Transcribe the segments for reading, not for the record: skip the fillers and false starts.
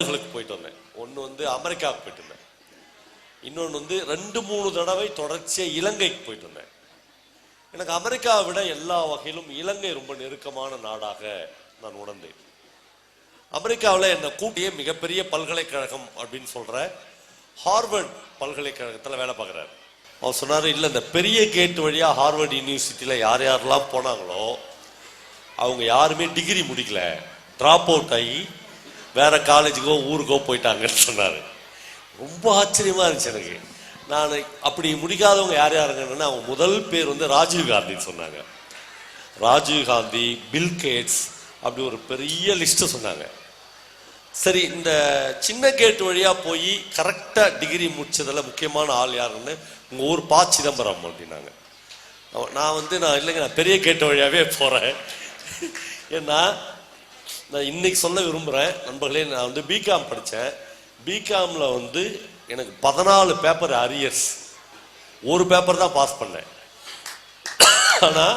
போயிட்டு வந்தேன். ஒன்று வந்து அமெரிக்காவுக்கு போயிட்டு இருந்தேன். இன்னொன்று வந்து 2-3 தடவை தொடர்ச்சியாக இலங்கைக்கு போயிட்டு வந்தேன். எனக்கு அமெரிக்காவை விட எல்லா வகையிலும் இலங்கை ரொம்ப நெருக்கமான நாடாக நான் உணர்ந்தேன். அமெரிக்காவில் என்னை கூட்டிய மிகப்பெரிய பல்கலைக்கழகம் அப்படின்னு சொல்ற ஹார்வர்ட் பல்கலைக்கழகத்தில் வேலை பார்க்குறாரு. அவர் சொன்னார், இல்லை இந்த பெரிய கேட் வழியாக ஹார்வர்ட் யூனிவர்சிட்டியில் யார் யாரெல்லாம் போனாங்களோ அவங்க யாருமே டிகிரி முடிக்கல, ட்ராப் அவுட் ஆகி வேற காலேஜுக்கோ ஊருக்கோ போயிட்டாங்கன்னு சொன்னார். ரொம்ப ஆச்சரியமா இருந்துச்சு எனக்கு. நான் அப்படி முடிக்காதவங்க யார் யாருங்கன்னா அவங்க முதல் பேர் வந்து ராஜீவ் காந்தின்னு சொன்னாங்க. ராஜீவ் காந்தி, பில் கேட்ஸ், அப்படி ஒரு பெரிய லிஸ்ட்டு சொன்னாங்க. சரி, இந்த சின்ன கேட் வழியா போய் கரெக்டா டிகிரி முடிச்சதில் முக்கியமான ஆள் யாருன்னு உங்க ஊர் ப. சிதம்பரம் அப்படின்னாங்க. நான் இல்லைங்க, நான் பெரிய கேட் வழியாவே போறேன். ஏன்னா நான் இன்னைக்கு சொல்ல விரும்புகிறேன் நண்பர்களே, நான் வந்து பிகாம் படித்தேன். பிகாமில் வந்து எனக்கு 14 பேப்பர் அரியர்ஸ், ஒரு பேப்பர் தான் பாஸ் பண்ணேன். ஆனால்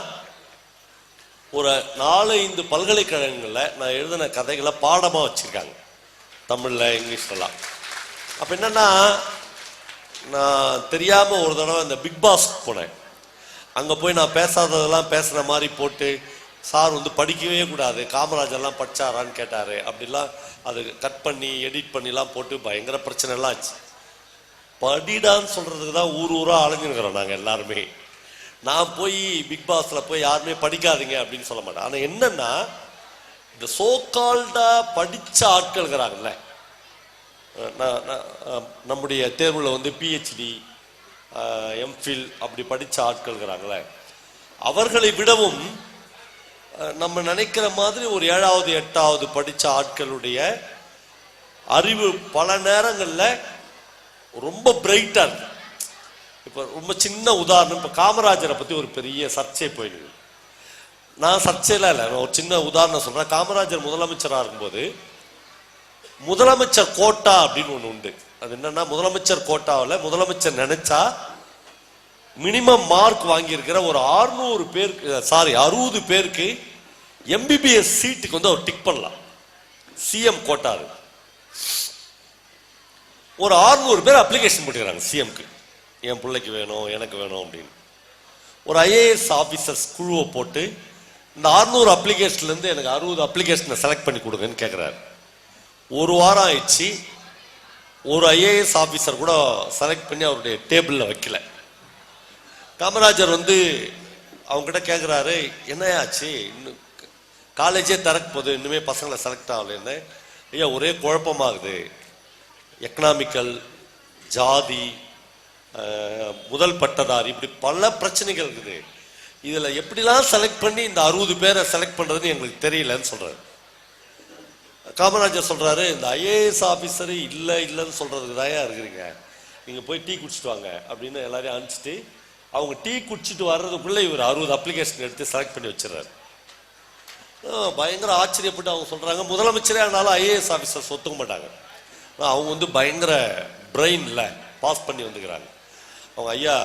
ஒரு 4-5 பல்கலைக்கழகங்களில் நான் எழுதின கதைகளை பாடமாக வச்சுருக்காங்க, தமிழில் இங்கிலீஷ்லாம். அப்போ என்னன்னா, நான் தெரியாமல் ஒரு தடவை இந்த பிக் பாஸ்க்கு போனேன். அங்கே போய் நான் பேசாததெல்லாம் பேசுகிற மாதிரி போட்டு சார் வந்து படிக்கவே கூடாது, காமராஜர்லாம் படிச்சாரான்னு கேட்டார். அப்படிலாம் அது கட் பண்ணி எடிட் பண்ணிலாம் போட்டு பயங்கர பிரச்சனைலாம் ஆச்சு. படிடான்னு சொல்கிறதுக்கு தான் ஊர் ஊராக அலைஞ்சுருக்கிறோம் நாங்கள் எல்லாருமே. நான் போய் பிக் பாஸில் போய் யாருமே படிக்காதீங்க அப்படின்னு சொல்ல மாட்டேன். ஆனால் என்னன்னா, இந்த சோகால்டாக படித்த ஆட்கள் இருக்கிறாங்கல்ல, நம்முடைய தேர்வில் வந்து பிஹெச்டி, எம்ஃபில் அப்படி படித்த ஆட்கள் இருக்கிறாங்களே, அவர்களை விடவும் நம்ம நினைக்கிற மாதிரி ஒரு 7வது 8வது படித்த ஆட்களுடைய அறிவு பல நேரங்களில் ரொம்ப பிரைட்டாக இருக்கு. இப்போ ரொம்ப சின்ன உதாரணம், இப்போ காமராஜரை பற்றி ஒரு பெரிய சர்ச்சை போயிடுது. நான் சர்ச்சையெல்லாம் இல்லை, நான் ஒரு சின்ன உதாரணம் சொல்கிறேன். காமராஜர் முதலமைச்சராக இருக்கும்போது முதலமைச்சர் கோட்டா அப்படின்னு ஒன்று உண்டு. அது என்னன்னா, முதலமைச்சர் கோட்டாவில் முதலமைச்சர் நினைச்சா மினிமம் மார்க் வாங்கியிருக்கிற ஒரு 60 பேருக்கு எம்பிபிஎஸ் சீட்டுக்கு வந்து அவர் டிக் பண்ணலாம். சிஎம் கோட்டா ஒரு 600 பேர் அப்ளிகேஷன் பண்ணிக்கிறாங்க சிஎம்க்கு, என் பிள்ளைக்கு வேணும், எனக்கு வேணும் அப்படின்னு. ஒரு ஐஏஎஸ் ஆஃபீஸர்ஸ் குழுவை போட்டு இந்த 600 அப்ளிகேஷன்லேருந்து எனக்கு 60 அப்ளிகேஷனை செலக்ட் பண்ணி கொடுங்கன்னு கேட்குறாரு. ஒரு வாரம் ஆயிடுச்சு, ஒரு ஐஏஎஸ் ஆஃபீஸர் கூட செலக்ட் பண்ணி அவருடைய டேபிளில் வைக்கல. காமராஜர் வந்து அவங்ககிட்ட கேட்குறாரு, என்னையாச்சு, இன்னும் காலேஜே திறக்க போது இன்னுமே பசங்களை செலக்ட் ஆகலன்னு. ஐயா ஒரே குழப்பமாகுது, எக்கனாமிக்கல், ஜாதி, முதல் பட்டதாரி, இப்படி பல பிரச்சனைகள் இருக்குது. இதில் எப்படிலாம் செலக்ட் பண்ணி இந்த 60 பேரை செலக்ட் பண்ணுறதுன்னு எங்களுக்கு தெரியலன்னு சொல்கிறாரு. காமராஜர் சொல்கிறாரு, இந்த ஐஏஎஸ் ஆஃபீஸரு இல்லைன்னு சொல்கிறதுக்கு தான் இருக்கிறீங்க, நீங்கள் போய் டீ குடிச்சிட்டு வாங்க அப்படின்னு எல்லாரையும் அனுப்பிச்சிட்டு அவங்க டீ குடிச்சிட்டு வர்றதுக்குள்ளே இவர் 60 அப்ளிகேஷன் எடுத்து செலக்ட் பண்ணி வச்சிடறாரு. பயங்கர ஆச்சரியப்பட்டு அவங்க சொல்கிறாங்க, முதலமைச்சரே ஆனாலும் ஐஏஎஸ் ஆஃபீஸர்ஸ் ஒத்துக்க மாட்டாங்க, அவங்க வந்து பயங்கர பிரெயினில் பாஸ் பண்ணி வந்துக்கிறாங்க. அவங்க, ஐயா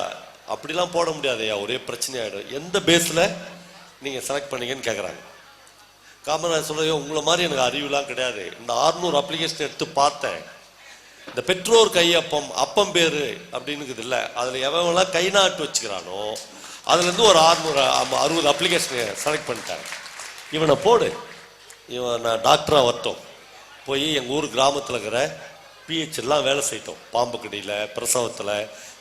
அப்படிலாம் போட முடியாது ஐயா, ஒரே பிரச்சனையாயிடும், எந்த பேஸில் நீங்கள் செலக்ட் பண்ணீங்கன்னு கேட்குறாங்க. காமராஜர் சொல்ற, உங்களை மாதிரி எனக்கு அறிவுலாம் கிடையாது, இந்த 600 அப்ளிகேஷன் எடுத்து பார்த்தேன், இந்த பெற்றோர் கையப்பம் அப்பம் பேரு அப்படின்னு இருக்குது இல்லை, அதில் எவன்லாம் கை நாட்டு வச்சுக்கிறானோ அதுலேருந்து ஒரு 660 அப்ளிகேஷனை செலக்ட் பண்ணிட்டாங்க. இவனை போடு, இவன் நான் டாக்டராக வரட்டும், போய் எங்கள் ஊர் கிராமத்தில் இருக்கிற பிஹெச்லாம் வேலை செய்யட்டும், பாம்பு கடியில், பிரசவத்தில்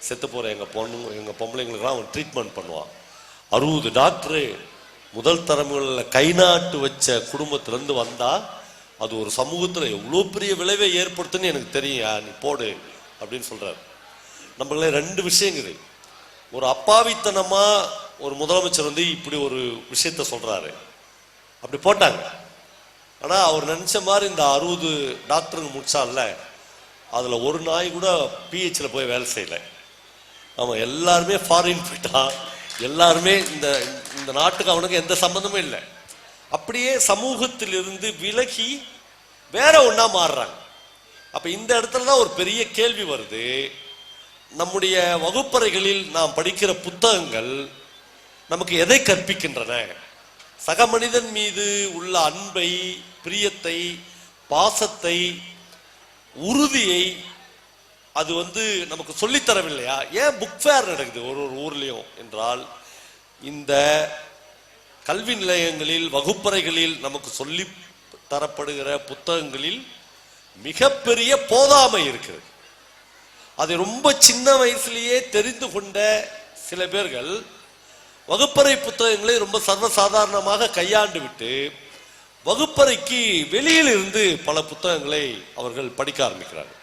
செத்து போகிற எங்கள் பொம்பளைங்களுக்கெல்லாம் அவன் ட்ரீட்மெண்ட் பண்ணுவான். 60 டாக்டரு முதல் தலைமுறையில் கை நாட்டு வச்ச குடும்பத்திலேருந்து வந்தால் அது ஒரு சமூகத்தில் எவ்வளோ பெரிய விளைவை ஏற்படுத்துன்னு எனக்கு தெரியும், நீ போடு அப்படின்னு சொல்கிறார். நம்மளே 2 விஷயங்குது. ஒரு அப்பாவித்தனமாக ஒரு முதலமைச்சர் வந்து இப்படி ஒரு விஷயத்த சொல்கிறாரு, அப்படி போட்டாங்க. ஆனால் அவர் நினச்ச மாதிரி இந்த 60 டாக்டருங்க முடிச்சால அதில் ஒரு நாய் கூட பிஹெச்சில் போய் வேலை செய்யலை. ஆமாம், எல்லாருமே ஃபாரின் போயிட்டான், எல்லாருமே இந்த நாட்டுக்கு அவனுக்கு எந்த சம்பந்தமும் இல்லை. அப்படியே சமூகத்திலிருந்து விலகி வேற ஒன்றா மாறுறாங்க. அப்போ இந்த இடத்துல தான் ஒரு பெரிய கேள்வி வருது, நம்முடைய வகுப்பறைகளில் நாம் படிக்கிற புத்தகங்கள் நமக்கு எதை கற்பிக்கின்றன? சக மனிதன் மீது உள்ள அன்பை, பிரியத்தை, பாசத்தை உறுதியை அது நமக்கு சொல்லித்தரவில்லையா? ஏன் புக் ஃபேர் நடக்குது ஒரு ஒரு ஊர்லயும் என்றால், இந்த கல்வி நிலையங்களில் வகுப்பறைகளில் நமக்கு சொல்லி தரப்படுகிற புத்தகங்களில் மிகப்பெரிய போதாமை இருக்கிறது. அதை ரொம்ப சின்ன வயசுலேயே தெரிந்து கொண்ட சில பேர்கள் வகுப்பறை புத்தகங்களை ரொம்ப சர்வசாதாரணமாக கையாண்டு விட்டு வகுப்பறைக்கு வெளியில் இருந்து பல புத்தகங்களை அவர்கள் படிக்க ஆரம்பிக்கிறார்கள்.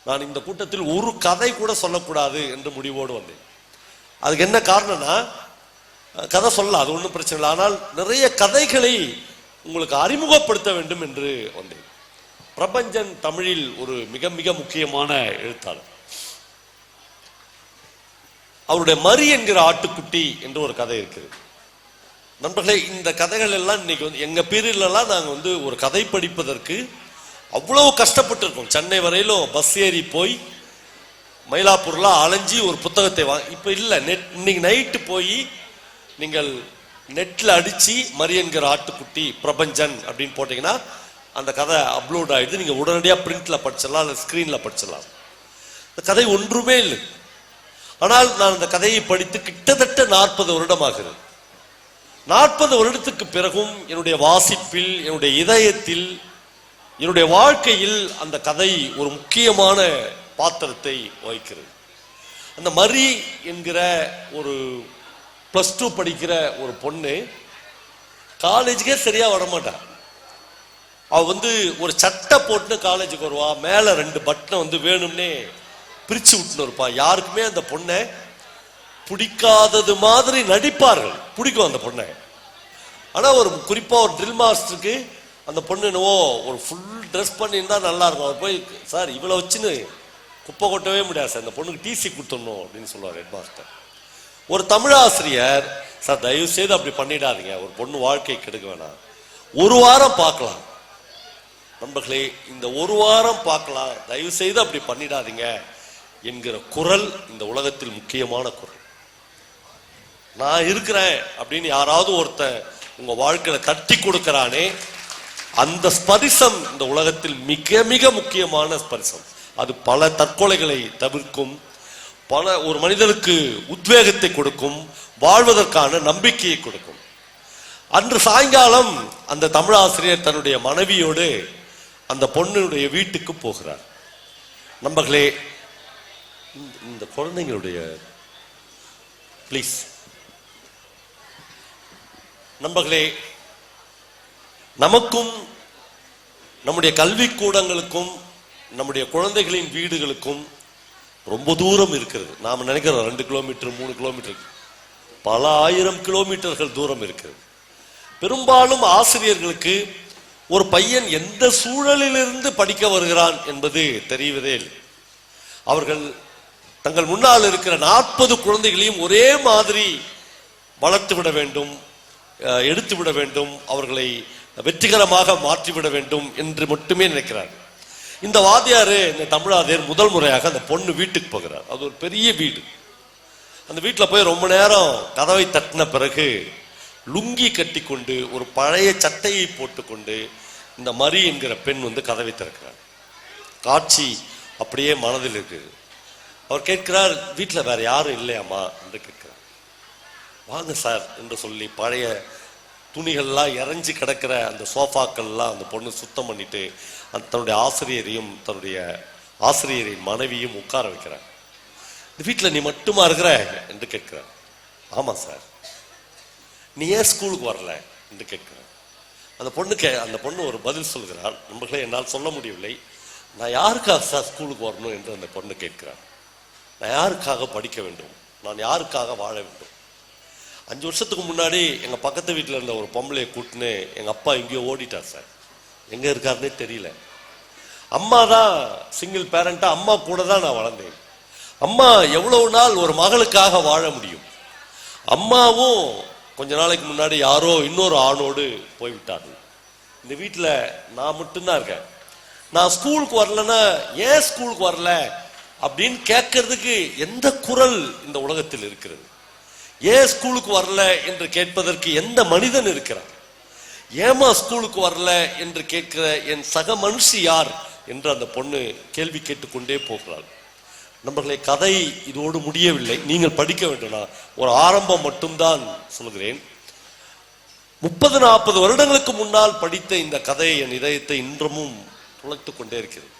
நான் இந்த கூட்டத்தில் ஒரு கதை கூட சொல்லக்கூடாது என்று முடிவோடு வந்தேன். அதுக்கு என்ன காரணம்னா, கதை சொல்லலாம், அது ஒன்றும் பிரச்சனை இல்லை. ஆனால் நிறைய கதைகளை உங்களுக்கு அறிமுகப்படுத்த வேண்டும் என்று வந்தேன். பிரபஞ்சன் தமிழில் ஒரு மிக மிக முக்கியமான எழுத்தாளர். அவருடைய மரி என்கிற ஆட்டுக்குட்டி என்று ஒரு கதை இருக்குது. நண்பர்களே, இந்த கதைகள் எல்லாம் இன்னைக்கு எங்க பீரியட்லாம் நாங்க ஒரு கதை படிப்பதற்கு அவ்வளவு கஷ்டப்பட்டு இருக்கோம். சென்னை வரையிலும் பஸ் ஏறி போய் மயிலாப்பூர்ல அலைஞ்சி ஒரு புத்தகத்தை இப்ப இல்ல, இன்னைக்கு நைட்டு போய் நீங்கள் நெட்ல அடிச்சு மரி என்கிற ஆட்டுக்குட்டி பிரபஞ்சன் அப்படின்னு போட்டீங்கன்னா அந்த கதை அப்லோட் ஆயிடுது. நீங்க உடனடியாக பிரிண்ட்ல படிச்சிடலாம், இல்லை ஸ்கிரீன்ல படிச்சிடலாம். இந்த கதை ஒன்றுமே இல்லை. ஆனால் நான் அந்த கதையை படித்து கிட்டத்தட்ட 40 வருடம் ஆகிறது. 40 வருடத்துக்கு பிறகும் என்னுடைய வாசிப்பில், என்னுடைய இதயத்தில், என்னுடைய வாழ்க்கையில் அந்த கதை ஒரு முக்கியமான பாத்திரத்தை வகிக்கிறது. அந்த மரி என்கிற ஒரு +2 படிக்கிற ஒரு பொண்ணு காலேஜுக்கே சரியா வரமாட்டான். அவ ஒரு சட்டை போட்டு காலேஜுக்கு வருவா, மேல 2 பட்டனை வேணும்னே பிரிச்சு விட்டுன்னு இருப்பா. யாருக்குமே அந்த பொண்ணை பிடிக்காதது மாதிரி நடிப்பார்கள், பிடிக்கும் அந்த பொண்ணை. ஆனா ஒரு குறிப்பா ஒரு ட்ரில் மாஸ்டருக்கு அந்த பொண்ணு என்னவோ ஒரு ஃபுல் ட்ரெஸ் பண்ணியிருந்தா நல்லா இருக்கும். அவர் போய், சார் இவ்வளோ வச்சுன்னு குப்பை கொட்டவே முடியாது சார், அந்த பொண்ணுக்கு டிசி கொடுத்துடணும் அப்படின்னு சொல்லுவார் ஹெட் மாஸ்டர். ஒரு தமிழாசிரியர், சார் தயவு செய்து அப்படி பண்ணிடாதீங்க, ஒரு பொண்ணு வாழ்க்கை கெடுக்க வேணாம், ஒரு வாரம் பார்க்கலாம். நண்பர்களே, இந்த ஒரு வாரம் பார்க்கலாம், தயவு செய்து அப்படி பண்ணிடாதீங்க என்கிற குரல் இந்த உலகத்தில் முக்கியமான குரல். நான் இருக்கிறேன் அப்படின்னு யாராவது ஒருத்தன் உங்க வாழ்க்கையில தட்டி கொடுக்கிறானே, அந்த ஸ்பரிசம் இந்த உலகத்தில் மிக மிக முக்கியமான ஸ்பரிசம். அது பல தற்கொலைகளை தவிர்க்கும், பல ஒரு மனிதனுக்கு உத்வேகத்தை கொடுக்கும், வாழ்வதற்கான நம்பிக்கையை கொடுக்கும். அன்று சாயங்காலம் அந்த தமிழாசிரியர் தன்னுடைய மனைவியோடு அந்த பொண்ணுடைய வீட்டுக்கு போகிறார். நண்பர்களே, இந்த குழந்தைங்களுடைய ப்ளீஸ் நண்பர்களே, நமக்கும் நம்முடைய கல்வி கூடங்களுக்கும் நம்முடைய குழந்தைகளின் வீடுகளுக்கும் ரொம்ப தூரம் இருக்கிறது. நாம் நினைக்கிறோம் 2 கிலோமீட்டர் 3 கிலோமீட்டர், பல ஆயிரம் கிலோமீட்டர்கள் தூரம் இருக்கிறது. பெரும்பாலும் ஆசிரியர்களுக்கு ஒரு பையன் எந்த சூழலிலிருந்து படிக்க வருகிறான் என்பது தெரிவதே இல்லை. அவர்கள் தங்கள் முன்னால் இருக்கிற 40 குழந்தைகளையும் ஒரே மாதிரி வளர்த்து விட வேண்டும், எடுத்து விட வேண்டும், அவர்களை வெற்றிகரமாக மாற்றிவிட வேண்டும் என்று மட்டுமே நினைக்கிறார். இந்த வாத்தியாரு, இந்த தமிழாசிரியர் முதல் முறையாக அந்த பொண்ணு வீட்டுக்கு போகிறார். அது ஒரு பெரிய வீடு. அந்த வீட்டில் போய் ரொம்ப நேரம் கதவை தட்டின பிறகு லுங்கி கட்டி கொண்டு ஒரு பழைய சட்டையை போட்டுக்கொண்டு இந்த மரி என்கிற பெண் கதவை திறக்கிறார். காட்சி அப்படியே மனதில் இருக்கு. அவர் கேட்கிறார், வீட்டில் வேற யாரும் இல்லையாமா என்று கேட்கிறார். வாங்க சார் என்று சொல்லி பழைய துணிகள்லாம் இறஞ்சி கிடக்கிற அந்த சோஃபாக்கள்லாம் அந்த பொண்ணு சுத்தம் பண்ணிட்டு தன்னுடைய ஆசிரியரையும் தன்னுடைய ஆசிரியரின் மனைவியும் உட்கார வைக்கிறார். இந்த வீட்டில் நீ மட்டுமா இருக்கிற என்று கேட்கிறார். ஆமா சார். நீ ஏன் ஸ்கூலுக்கு வரல என்று கேட்கிறார். அந்த பொண்ணு ஒரு பதில் சொல்கிறாள். நம்மளே என்னால் சொல்ல முடியவில்லை. நான் யாருக்காக சார் ஸ்கூலுக்கு வரணும் என்று அந்த பொண்ணு கேட்கிறார். நான் யாருக்காக படிக்க வேண்டும், நான் யாருக்காக வாழ வேண்டும். 5 வருஷத்துக்கு முன்னாடி எங்க பக்கத்து வீட்டில் இருந்த ஒரு பொம்பளையை கூட்டுன்னு எங்க அப்பா எங்கேயோ ஓடிட்டார் சார். எங்க இருக்காருன்னே தெரியல. அம்மா தான் சிங்கிள் பேரண்டா, அம்மா கூட தான் நான் வளர்ந்தேன். அம்மா எவ்வளவு நாள் ஒரு மகளுக்காக வாழ முடியும்? அம்மாவும் கொஞ்ச நாளைக்கு முன்னாடி யாரோ இன்னொரு ஆணோடு போய்விட்டார்கள். இந்த வீட்டில் நான் மட்டும்தான் இருக்கேன். நான் ஸ்கூலுக்கு வரலன்னா ஏன் ஸ்கூலுக்கு வரல அப்படின்னு கேட்கறதுக்கு எந்த குரல் இந்த உலகத்தில் இருக்கிறது? ஏன் ஸ்கூலுக்கு வரல என்று கேட்பதற்கு எந்த மனிதன் இருக்கிறார்? ஏமா ஸ்கூலுக்கு வரல என்று கேட்கிற என் சக மனுஷி யார் என்று அந்த பொண்ணு கேள்வி கேட்டுக்கொண்டே போகிறாள். நண்பர்களே, கதை இதோடு முடியவில்லை. நீங்கள் படிக்க வேண்டும். ஒரு ஆரம்பம் மட்டும்தான் சொல்கிறேன். 30-40 வருடங்களுக்கு முன்னால் படித்த இந்த கதை என் இதயத்தை இன்றமும் துளைத்துக் கொண்டே இருக்கிறது.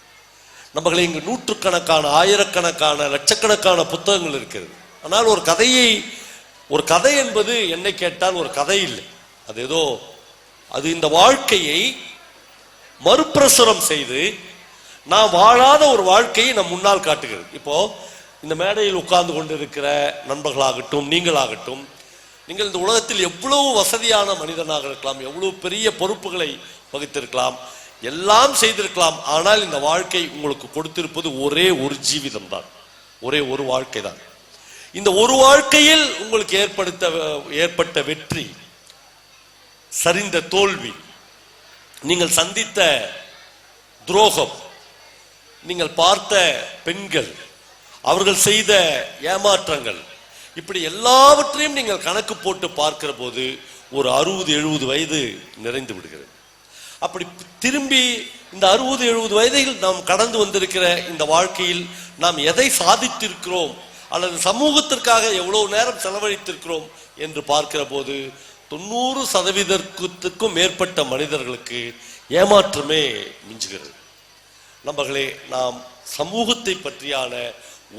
நம்மளை இங்கு நூற்றுக்கணக்கான, ஆயிரக்கணக்கான, லட்சக்கணக்கான புத்தகங்கள் இருக்கிறது. ஆனால் ஒரு கதை என்பது என்னை கேட்டால் ஒரு கதை இல்லை. அது ஏதோ அது இந்த வாழ்க்கையை மறுபிரசுரம் செய்து நாம் வாழாத ஒரு வாழ்க்கையை நம் முன்னால் காட்டுகிறது. இப்போ இந்த மேடையில் உட்கார்ந்து கொண்டிருக்கிற நண்பர்களாகட்டும், நீங்களாகட்டும், நீங்கள் இந்த உலகத்தில் எவ்வளவு வசதியான மனிதனாக இருக்கலாம், எவ்வளவு பெரிய பொறுப்புகளை வகித்திருக்கலாம், எல்லாம் செய்திருக்கலாம். ஆனால் இந்த வாழ்க்கை உங்களுக்கு கொடுத்திருப்பது ஒரே ஒரு ஜீவிதம் தான், ஒரே ஒரு வாழ்க்கை தான். இந்த ஒரு வாழ்க்கையில் உங்களுக்கு ஏற்பட்ட வெற்றி, சரிந்த தோல்வி, நீங்கள் சந்தித்த துரோகம், நீங்கள் பார்த்த பெண்கள், அவர்கள் செய்த ஏமாற்றங்கள், இப்படி எல்லாவற்றையும் நீங்கள் கணக்கு போட்டு பார்க்கிற போது ஒரு 60-70 வயது நிறைந்து விடுகிறது. அப்படி திரும்பி இந்த 60-70 வயதில் நாம் கடந்து வந்திருக்கிற இந்த வாழ்க்கையில் நாம் எதை சாதித்திருக்கிறோம் அல்லது சமூகத்திற்காக எவ்வளவு நேரம் செலவழித்திருக்கிறோம் என்று பார்க்கிற போது 90% மேற்பட்ட மனிதர்களுக்கு ஏமாற்றமே மிஞ்சுகிறது. நண்பர்களே, நாம் சமூகத்தை பற்றியான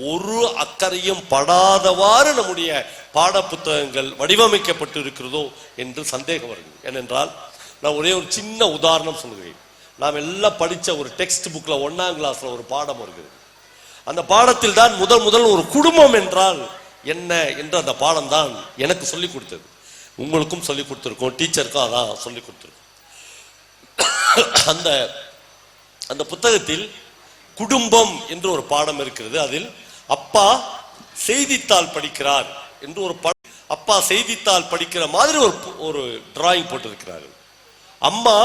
ஒரு அக்கறையும் படாதவாறு நம்முடைய பாட புத்தகங்கள் வடிவமைக்கப்பட்டு இருக்கிறதோ என்று சந்தேகம் வருகிறது. ஏனென்றால் நான் ஒரே ஒரு சின்ன உதாரணம் சொல்கிறேன். நாம் எல்லாம் படித்த ஒரு டெக்ஸ்ட் புக்ல 1ஆம் கிளாஸ்ல ஒரு பாடம் வருகிறது. அந்த பாடத்தில் தான் முதல் ஒரு குடும்பம் என்றால் என்ன என்று அந்த பாடம் தான் எனக்கு சொல்லிக் கொடுத்தது. உங்களுக்கும் சொல்லிக் கொடுத்திருக்கோம், டீச்சருக்கும் அதான் சொல்லிக் கொடுத்திருக்கோம். அந்த புத்தகத்தில் குடும்பம் என்று ஒரு பாடம் இருக்கிறது. அதில் அப்பா செய்தித்தாள் படிக்கிறார் என்று ஒரு அப்பா செய்தித்தாள் படிக்கிற மாதிரி ஒரு டிராயிங் போட்டிருக்கிறார். அம்மா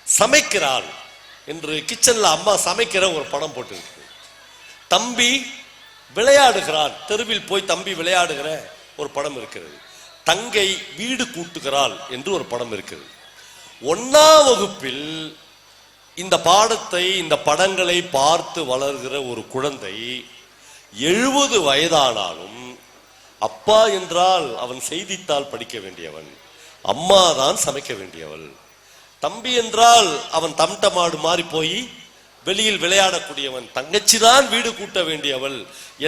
சமைக்கிறாள் என்று கிச்சன்ல அம்மா சமைக்கிற ஒரு படம் போட்டிருக்கு. தம்பி விளையாடுகிறார், தெருவில் போய் தம்பி விளையாடுகிற ஒரு படம் இருக்கிறது. தங்கை வீடு கூட்டுகிறாள் என்று ஒரு படம் இருக்கிறது. 1ஆம் வகுப்பில் இந்த பாடத்தை, இந்த படங்களை பார்த்து வளர்கிற ஒரு குழந்தை 70 வயதானாலும் அப்பா என்றால் அவன் செய்தித்தாள் படிக்க வேண்டியவன், அம்மா தான் சமைக்க வேண்டியவள். தம்பி என்றால் அவன் தம்டமாடு மாறி போய் வெளியில் விளையாடக்கூடியவன், தங்கச்சி தான் வீடு கூட்ட வேண்டியவள்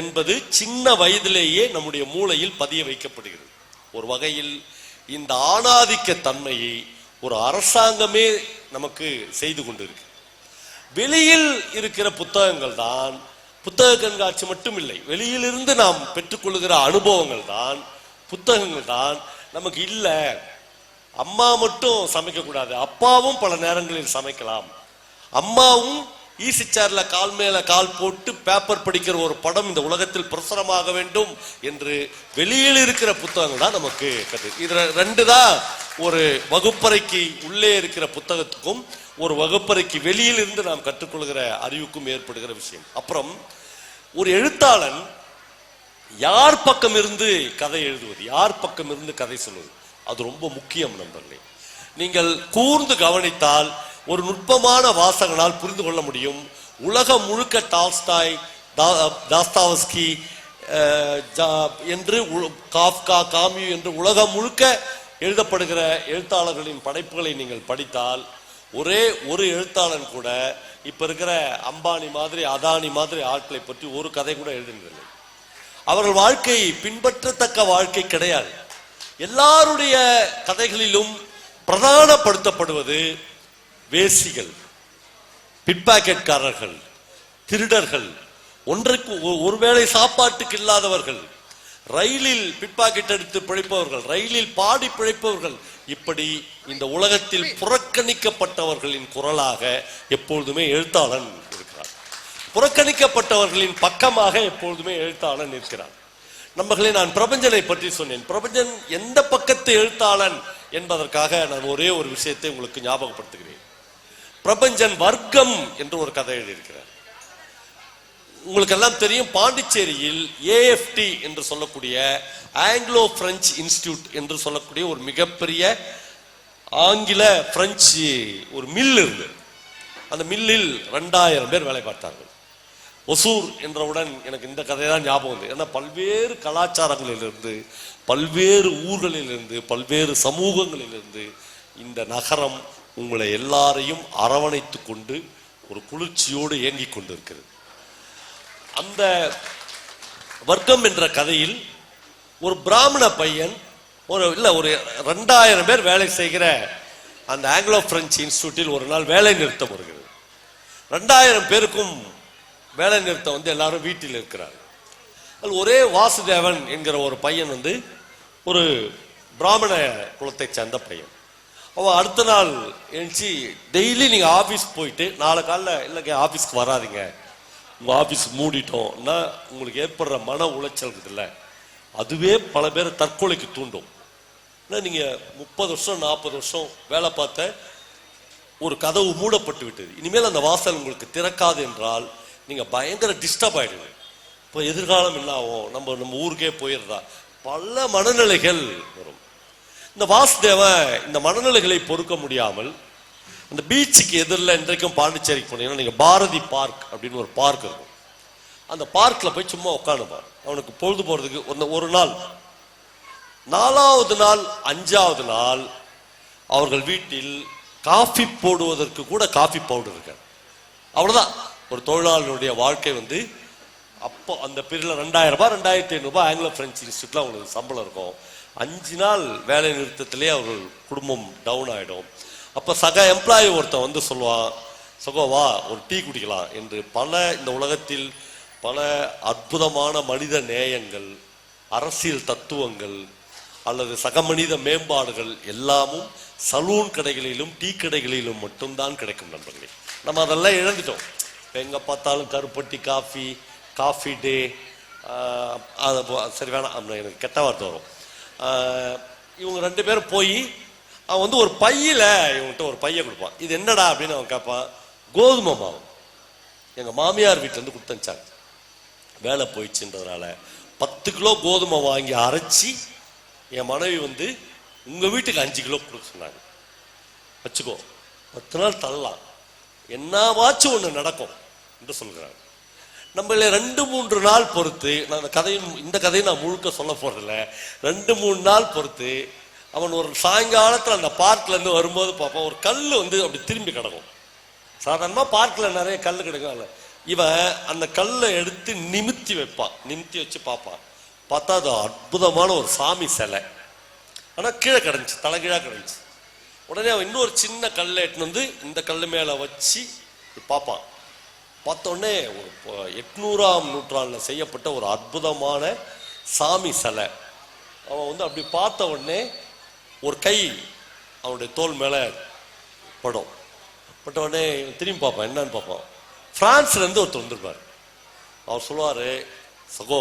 என்பது சின்ன வயதிலேயே நம்முடைய மூளையில் பதிய வைக்கப்படுகிறது. ஒரு வகையில் இந்த ஆணாதிக்க தன்மையை ஒரு அரசாங்கமே நமக்கு செய்து கொண்டிருக்கு. வெளியில் இருக்கிற புத்தகங்கள் தான், புத்தக கண்காட்சி மட்டும் இல்லை, வெளியிலிருந்து நாம் பெற்றுக்கொள்ளுகிற அனுபவங்கள் தான், புத்தகங்கள் தான் நமக்கு இல்லை. அம்மா மட்டும் சமைக்க கூடாது, அப்பாவும் பல நேரங்களில் சமைக்கலாம். அம்மாவும் ஈசி சேர்ல கால் மேல கால் போட்டு பேப்பர் படிக்கிற ஒரு படம் இந்த உலகத்தில் பிரசுரமாக வேண்டும் என்று வெளியில் இருக்கிற புத்தகங்கள் தான் நமக்கு கற்று. இது 2 தான் ஒரு வகுப்பறைக்கு உள்ளே இருக்கிற புத்தகத்துக்கும் ஒரு வகுப்பறைக்கு வெளியில் இருந்து நாம் கற்றுக்கொள்கிற அறிவுக்கும் ஏற்படுகிற விஷயம். அப்புறம் ஒரு எழுத்தாளன் யார் பக்கம் இருந்து கதை எழுதுவது, யார் பக்கம் இருந்து கதை சொல்வது, அது ரொம்ப முக்கியம் நண்பர்களே. நீங்கள் கூர்ந்து கவனித்தால் ஒரு நுட்பமான வாசகனால் புரிந்து கொள்ள முடியும். உலகம் முழுக்க டால்ஸ்டாய், தாஸ்தாவஸ்கி என்று காஃப்கா, காமியூ என்று உலகம் முழுக்க எழுதப்படுகிற எழுத்தாளர்களின் படைப்புகளை நீங்கள் படித்தால் ஒரே ஒரு எழுத்தாளன் கூட இப்ப இருக்கிற அம்பானி மாதிரி, அதானி மாதிரி ஆட்களை பற்றி ஒரு கதை கூட எழுதுகிறதில்லை. அவர்கள் வாழ்க்கை பின்பற்றத்தக்க வாழ்க்கை கிடையாது. எல்லாருடைய கதைகளிலும் பிரதானப்படுத்தப்படுவது வேசிகள், பிட்பாக்கெட்காரர்கள், திருடர்கள், ஒன்றைக்கு ஒருவேளை சாப்பாட்டுக்கு இல்லாதவர்கள், ரயிலில் பிட்பாக்கெட் எடுத்து பிழைப்பவர்கள், ரயிலில் பாடி பிழைப்பவர்கள், இப்படி இந்த உலகத்தில் புறக்கணிக்கப்பட்டவர்களின் குரலாக எப்பொழுதுமே எழுத்தாளன் இருக்கிறார். புறக்கணிக்கப்பட்டவர்களின் பக்கமாக எப்பொழுதுமே எழுத்தாளன் இருக்கிறார். நண்பர்களே, நான் பிரபஞ்சனை பற்றி சொன்னேன். பிரபஞ்சன் எந்த பக்கத்து எழுத்தாளன் என்பதற்காக நான் ஒரே ஒரு விஷயத்தை உங்களுக்கு ஞாபகப்படுத்துகிறேன். பிரபஞ்சன் வர்க்கம் என்று ஒரு கதை எழுதியிருக்கிறார். உங்களுக்கு எல்லாம் தெரியும், பாண்டிச்சேரியில் AFT என்று சொல்லக்கூடிய ஆங்கிலோ பிரெஞ்சு இன்ஸ்டிடியூட் என்று சொல்லக்கூடிய ஒரு மிகப்பெரிய ஆங்கில பிரெஞ்சு ஒரு மில் இருந்தது. அந்த மில்லில் 2000 பேர் வேலை பார்த்தார்கள். ஒசூர் என்றவுடன் எனக்கு இந்த கதை தான் ஞாபகம் வந்து. ஏன்னா பல்வேறு கலாச்சாரங்களிலிருந்து, பல்வேறு ஊர்களிலிருந்து, பல்வேறு சமூகங்களிலிருந்து இந்த நகரம் உங்களை எல்லாரையும் அரவணைத்து கொண்டு ஒரு குளிர்ச்சியோடு இயங்கிக் கொண்டிருக்கிறது. அந்த வர்க்கம் என்ற கதையில் ஒரு பிராமண பையன் ஒரு 2000 பேர் வேலை செய்கிற அந்த ஆங்கிலோ பிரெஞ்சு இன்ஸ்டிடியூட்டில் ஒரு நாள் வேலை நிறுத்தம் வருகிறது. 2000 பேருக்கும் வேலை நிறுத்தம் வந்து எல்லாரும் வீட்டில் இருக்கிறார். அது ஒரே வாசுதேவன் என்கிற ஒரு பையன் வந்து ஒரு பிராமண குலத்தை சேர்ந்த பையன். அவன் அடுத்த நாள் எழுச்சி, டெய்லி நீங்கள் ஆஃபீஸ் போயிட்டு நாளை காலைல இல்லைங்க ஆஃபீஸ்க்கு வராதிங்க, உங்கள் ஆஃபீஸ் மூடிட்டோம்னா உங்களுக்கு ஏற்படுற மன உளைச்சல் இருக்குதுல்ல, அதுவே பல பேரை தற்கொலைக்கு தூண்டும். ஏன்னா நீங்கள் 30 வருஷம் 40 வருஷம் வேலை பார்த்த ஒரு கதவு மூடப்பட்டு விட்டது, இனிமேல் அந்த வாசல் உங்களுக்கு திறக்காது என்றால் நீங்கள் பயங்கர டிஸ்டர்ப் ஆகிடுவீங்க. இப்போ எதிர்காலம் என்ன ஆகும், நம்ம ஊருக்கே போயிடுறதா, பல மனநிலைகள் வரும். இந்த வாசுதேவன் இந்த மனநிலைகளை பொறுக்க முடியாமல் அந்த பீச்சுக்கு எதிரில் இன்றைக்கும் பாண்டிச்சேரிக்கு போனீங்கன்னா நீங்கள் பாரதி பார்க் அப்படின்னு ஒரு பார்க் இருக்கும், அந்த பார்க்கில் போய் சும்மா உட்காந்துப்பார். அவனுக்கு பொழுது போகிறதுக்கு ஒரு நாள், 4வது நாள் 5வது நாள் அவர்கள் வீட்டில் காஃபி போடுவதற்கு கூட காஃபி பவுடர் இருக்காது. அவ்வளோதான் ஒரு தொழிலாளனுடைய வாழ்க்கை வந்து. அப்போ அந்த பீரியடில் 2000 ரூபாய் 2500 ரூபாய் ஆங்கிலோ பிரெஞ்சு இன்ஸ்டியூட்டில் அவங்களுக்கு சம்பளம் இருக்கும். 5 நாள் வேலை நிறுத்தத்திலே அவர்கள் குடும்பம் டவுன் ஆகிடும். அப்போ சக எம்ப்ளாயி ஒருத்தன் வந்து சொல்லுவான், சகோவா ஒரு டீ குடிக்கலாம் என்று. இந்த உலகத்தில் பல அற்புதமான மனித நேயங்கள், அரசியல் தத்துவங்கள் அல்லது சக மனித மேம்பாடுகள் எல்லாமும் சலூன் கடைகளிலும் டீ கடைகளிலும் மட்டும்தான் கிடைக்கும் நண்பர்களே. நம்ம அதெல்லாம் இழந்துட்டோம். இப்போ எங்கே பார்த்தாலும் கருப்பட்டி காஃபி டே, சரி வேணாம், எனக்கு கெட்ட வார்த்தை வரும். இவங்க 2 பேரும் போய் அவன் வந்து ஒரு பையில இவங்ககிட்ட ஒரு பைய கொடுப்பான். இது என்னடா அப்படின்னு அவன் கேட்பான். கோதுமை மாவு. எங்கள் மாமியார் வீட்டிலேருந்து கொடுத்தனுச்சாங்க, வேலை போயிடுச்சுன்றதுனால 10 கிலோ கோதுமை வாங்கி அரைச்சி என் மனைவி வந்து உங்கள் வீட்டுக்கு 5 கிலோ கொடுக்க சொன்னாங்க. வச்சுக்கோ, 10 நாள் தள்ளலாம், என்னவாச்சும் ஒன்று நடக்கும் என்று சொல்கிறாங்க. நம்மள 2-3 நாள் பொறுத்து, நான் இந்த கதையை நான் முழுக்க சொல்ல போறதில்ல, 2-3 நாள் பொறுத்து அவன் ஒரு சாயங்காலத்தில் அந்த பார்க்லேருந்து வரும்போது பார்ப்பான், ஒரு கல் வந்து அப்படி திரும்பி கிடக்கும். சாதாரணமாக பார்க்கில் நிறைய கல் கிடக்கும். இவன் அந்த கல்லை எடுத்து நிமித்தி வைப்பான், நிமித்தி வச்சு பார்ப்பான். பார்த்தா அது அற்புதமான ஒரு சாமி சிலை, ஆனால் கீழே கிடந்துச்சு, தலைகீழாக கிடந்துச்சு. உடனே அவன் இன்னொரு சின்ன கல்லை எடுத்துன்னு வந்து இந்த கல் மேலே வச்சு பார்ப்பான். பார்த்தோடனே ஒரு 800ஆம் நூற்றாண்டில் செய்யப்பட்ட ஒரு அற்புதமான சாமி சிலை. அவன் வந்து அப்படி பார்த்த உடனே ஒரு கை அவனுடைய தோல் மேலே படும். பட்ட உடனே திரும்பி பார்ப்பான், என்னன்னு பார்ப்பான். பிரான்ஸ்லேருந்து ஒருத்தர் வந்திருப்பார். அவர் சொல்லுவார், சகோ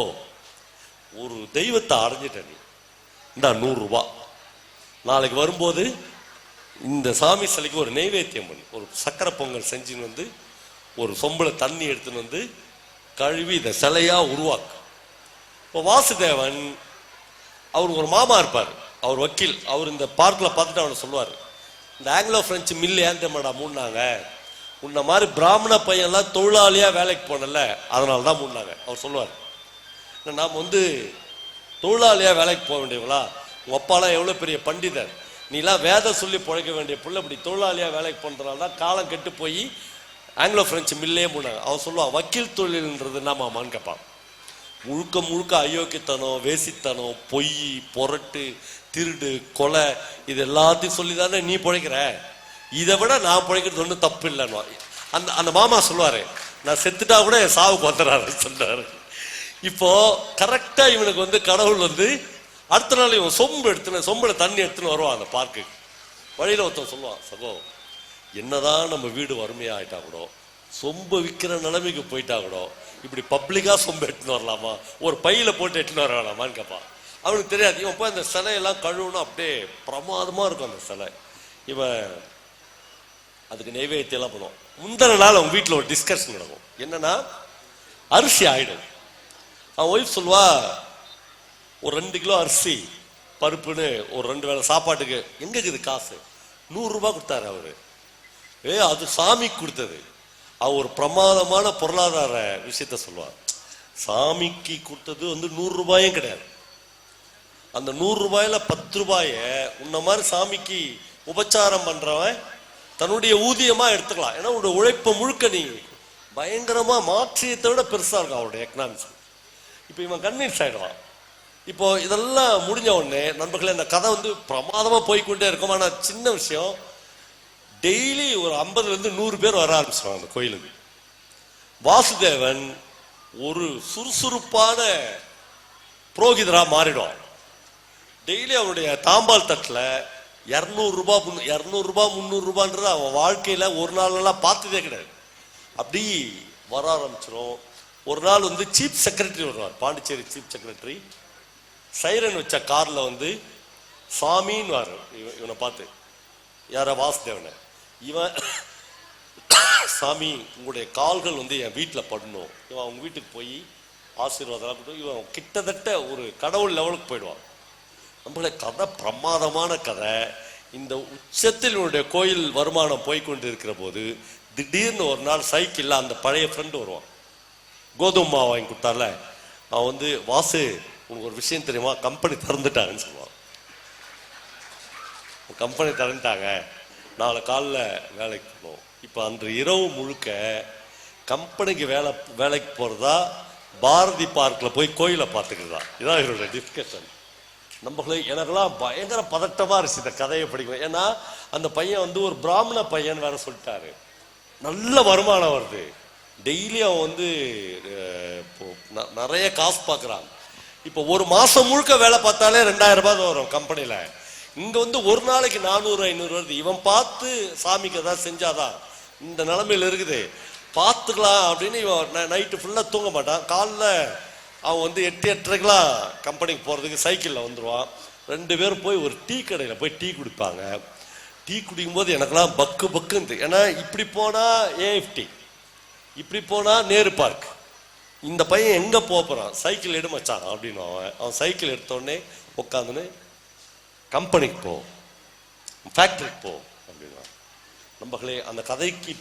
ஒரு தெய்வத்தை அடைஞ்சிட்ட நீ, இந்த 100 ரூபாய் நாளைக்கு வரும்போது இந்த சாமி சிலைக்கு ஒரு நெய்வேத்தியம் பண்ணி ஒரு சக்கரை பொங்கல் செஞ்சுன்னு வந்து ஒரு சொம்பளை தண்ணி எடுத்துன்னு வந்து கழுவி இதை சிலையா உருவாக்கு. இப்போ வாசுதேவன் அவருக்கு ஒரு மாமா இருப்பார், அவர் வக்கீல். அவர் இந்த பார்க்கில் பார்த்துட்டு அவனை சொல்லுவார், இந்த ஆங்கிலோ பிரெஞ்சு மில் ஏன் தேமாடா மூடினாங்க, உன்ன மாதிரி பிராமண பையன்லாம் தொழிலாளியாக வேலைக்கு போனல, அதனால தான் மூடினாங்க. அவர் சொல்லுவார், நாம் வந்து தொழிலாளியாக வேலைக்கு போக வேண்டியவங்களா, உங்கள் அப்பாலாம் எவ்வளோ பெரிய பண்டிதர், நீலாம் வேதம் சொல்லி பிழைக்க வேண்டிய பிள்ளை இப்படி தொழிலாளியாக வேலைக்கு போனதுனால தான் காலம் கெட்டு போய் ஆங்கிலோ பிரெஞ்சு மில்லே மூடினாங்க. அவன் சொல்லுவான், வக்கீல் தொழில்ன்றது என்னமாமான்னு கேட்பான். முழுக்க முழுக்க அயோக்கியத்தனம், வேசித்தனம், பொய், பொரட்டு, திருடு, கொலை, இது எல்லாத்தையும் சொல்லி தானே நீ பிழைக்கிற, இதை விட நான் பிழைக்கிறது ஒன்றும் தப்பு இல்லைன்னு அந்த மாமா சொல்லுவாரு. நான் செத்துட்டா கூட என் சாவுக்கு வந்துடுறாரு சொல்றாரு. இப்போ கரெக்டா இவனுக்கு வந்து கடவுள் வந்து அடுத்த நாள் இவன் சொம்புல தண்ணி எடுத்துன்னு வருவான் அந்த பார்க்கு. வழியில ஒருத்தன் சொல்லுவான், சகோ என்னதான் நம்ம வீடு வறுமையா ஆயிட்டா கூட, சொம்பு விற்கிற நிலைமைக்கு போயிட்டா கூட இப்படி பப்ளிக்கா சொம்பு எடுத்துன்னு வரலாமா, ஒரு பையில போட்டு எடுத்துன்னு வர வேணாமான்னு கேட்பான். அவனுக்கு தெரியாது. இவன் போய் அந்த சிலையெல்லாம் கழுவுனா அப்படியே பிரமாதமா இருக்கும் அந்த சிலை. இவன் அதுக்கு நெய்வேத்தியெல்லாம் பண்ணுவான். முந்தின நாள் அவங்க வீட்டில் ஒரு டிஸ்கஷன் நடக்கும். என்னன்னா, அரிசி ஆயிடும். அவன் ஒய்ஃப் சொல்லுவா, ஒரு 2 கிலோ அரிசி பருப்புன்னு ஒரு 2 வேளை சாப்பாட்டுக்கு எங்க இருக்குது காசு, 100 ரூபாய் கொடுத்தாரு அவரு. அது சாமி கொடுத்தது. அவர் ஒரு பிரமாதமான பொருளாதார விஷயத்த சொல்லுவார். சாமிக்கு கொடுத்தது வந்து 100 ரூபாயும் கிடையாது. அந்த 100 ரூபாயில 10 ரூபாய உன்ன மாதிரி சாமிக்கு உபச்சாரம் பண்றவன் தன்னுடைய ஊதியமா எடுத்துக்கலாம். ஏன்னா உடைய உழைப்ப முழுக்க நீ பயங்கரமா மாற்றியத்தை விட பெருசா இருக்கும் அவருடைய எக்கனாமிக்ஸ். இப்ப இவன் கன்வின்ஸ் ஆயிடுவான். இப்போ இதெல்லாம் முடிஞ்ச உடனே நண்பர்களே, இந்த கதை வந்து பிரமாதமா போய்கொண்டே இருக்கும். ஆனா சின்ன விஷயம், டெய்லி ஒரு 50ல இருந்து 100 பேர் வர ஆரம்பிச்சிருவாங்க அந்த கோயிலுக்கு. வாசுதேவன் ஒரு சுறுசுறுப்பான புரோகிதரா மாறிடுவான். டெய்லி அவனுடைய தாம்பால் தட்டுல 200 ரூபாய் 300 ரூபான்றது அவன் வாழ்க்கையில ஒரு நாள் பார்த்ததே கிடையாது. அப்படி வர ஆரம்பிச்சிடும். ஒரு நாள் வந்து சீஃப் செக்ரட்டரி வருவார், பாண்டிச்சேரி சீஃப் செக்ரட்டரி. சைரன் வச்ச கார்ல வந்து சாமின்னு வாரு இவனை பார்த்து, யார வாசுதேவனை. இவன் சாமி உங்களுடைய கால்கள் வந்து என் வீட்டில் படணும். இவன் அவங்க வீட்டுக்கு போய் ஆசீர்வாதம் கொடுத்து இவன் கிட்டத்தட்ட ஒரு கடவுள் லெவலுக்கு போயிடுவான். நம்மள கதை பிரமாதமான கதை. இந்த உச்சத்தில் இவனுடைய கோயில் வருமானம் போய்கொண்டு இருக்கிற போது திடீர்னு ஒரு நாள் சைக்கிள்ல அந்த பழைய ஃப்ரெண்டு வருவான். கோதுமை மாவு வாங்கி கொடுத்தால அவன் வந்து, வாசு உனக்கு ஒரு விஷயம் தெரியுமா, கம்பெனி திறந்துட்டாங்கன்னு சொல்லுவான். கம்பெனி திறந்துட்டாங்க, நாளை காலைல வேலைக்கு போகணும். இப்போ அன்று இரவு முழுக்க கம்பெனிக்கு வேலைக்கு போறதா, பாரதி பார்க்ல போய் கோயிலை பார்த்துக்கிறதா, இதான் இவருடைய டிஸ்கஷன். நம்மளே எனக்கெல்லாம் பயங்கர பதட்டமா இருந்துச்சு இந்த கதையை படிக்கணும். ஏன்னா அந்த பையன் வந்து ஒரு பிராமண பையன் வேற சொல்லிட்டாரு, நல்ல வருமானம் வருது, டெய்லி அவன் வந்து நிறைய காசு பார்க்குறான். இப்போ ஒரு மாசம் முழுக்க வேலை பார்த்தாலே 2000 ரூபாய் வரும் கம்பெனில. இங்க வந்து ஒரு நாளைக்கு 400-500 வருது. இவன் பார்த்து சாமிக்கு ஏதாவது செஞ்சாதான் இந்த நிலைமையில இருக்குது, பார்த்துக்கலாம் அப்படின்னு இவன் நைட்டு ஃபுல்லா தூங்க மாட்டான். காலைல அவன் வந்து 8-8:30க்கெல்லாம் கம்பெனிக்கு போறதுக்கு சைக்கிள்ல வந்துடுவான். 2 பேரும் போய் ஒரு டீ கடையில போய் டீ குடிப்பாங்க. டீ குடிக்கும் போது எனக்கெல்லாம் பக்கு பக்குன்னு, ஏன்னா இப்படி போனா ஏஎஃப்டி, இப்படி போனா நேரு பார்க், இந்த பையன் எங்க போறான், சைக்கிள் எடு மச்சான் அப்படின்னு அவன் சைக்கிள் எடுத்த உடனே உட்காந்துன்னு கம்பெனிக்கு போ, ஃபேக்டரிக்கு போ அப்படின்னா. நம்மளே அந்த கதைக்கு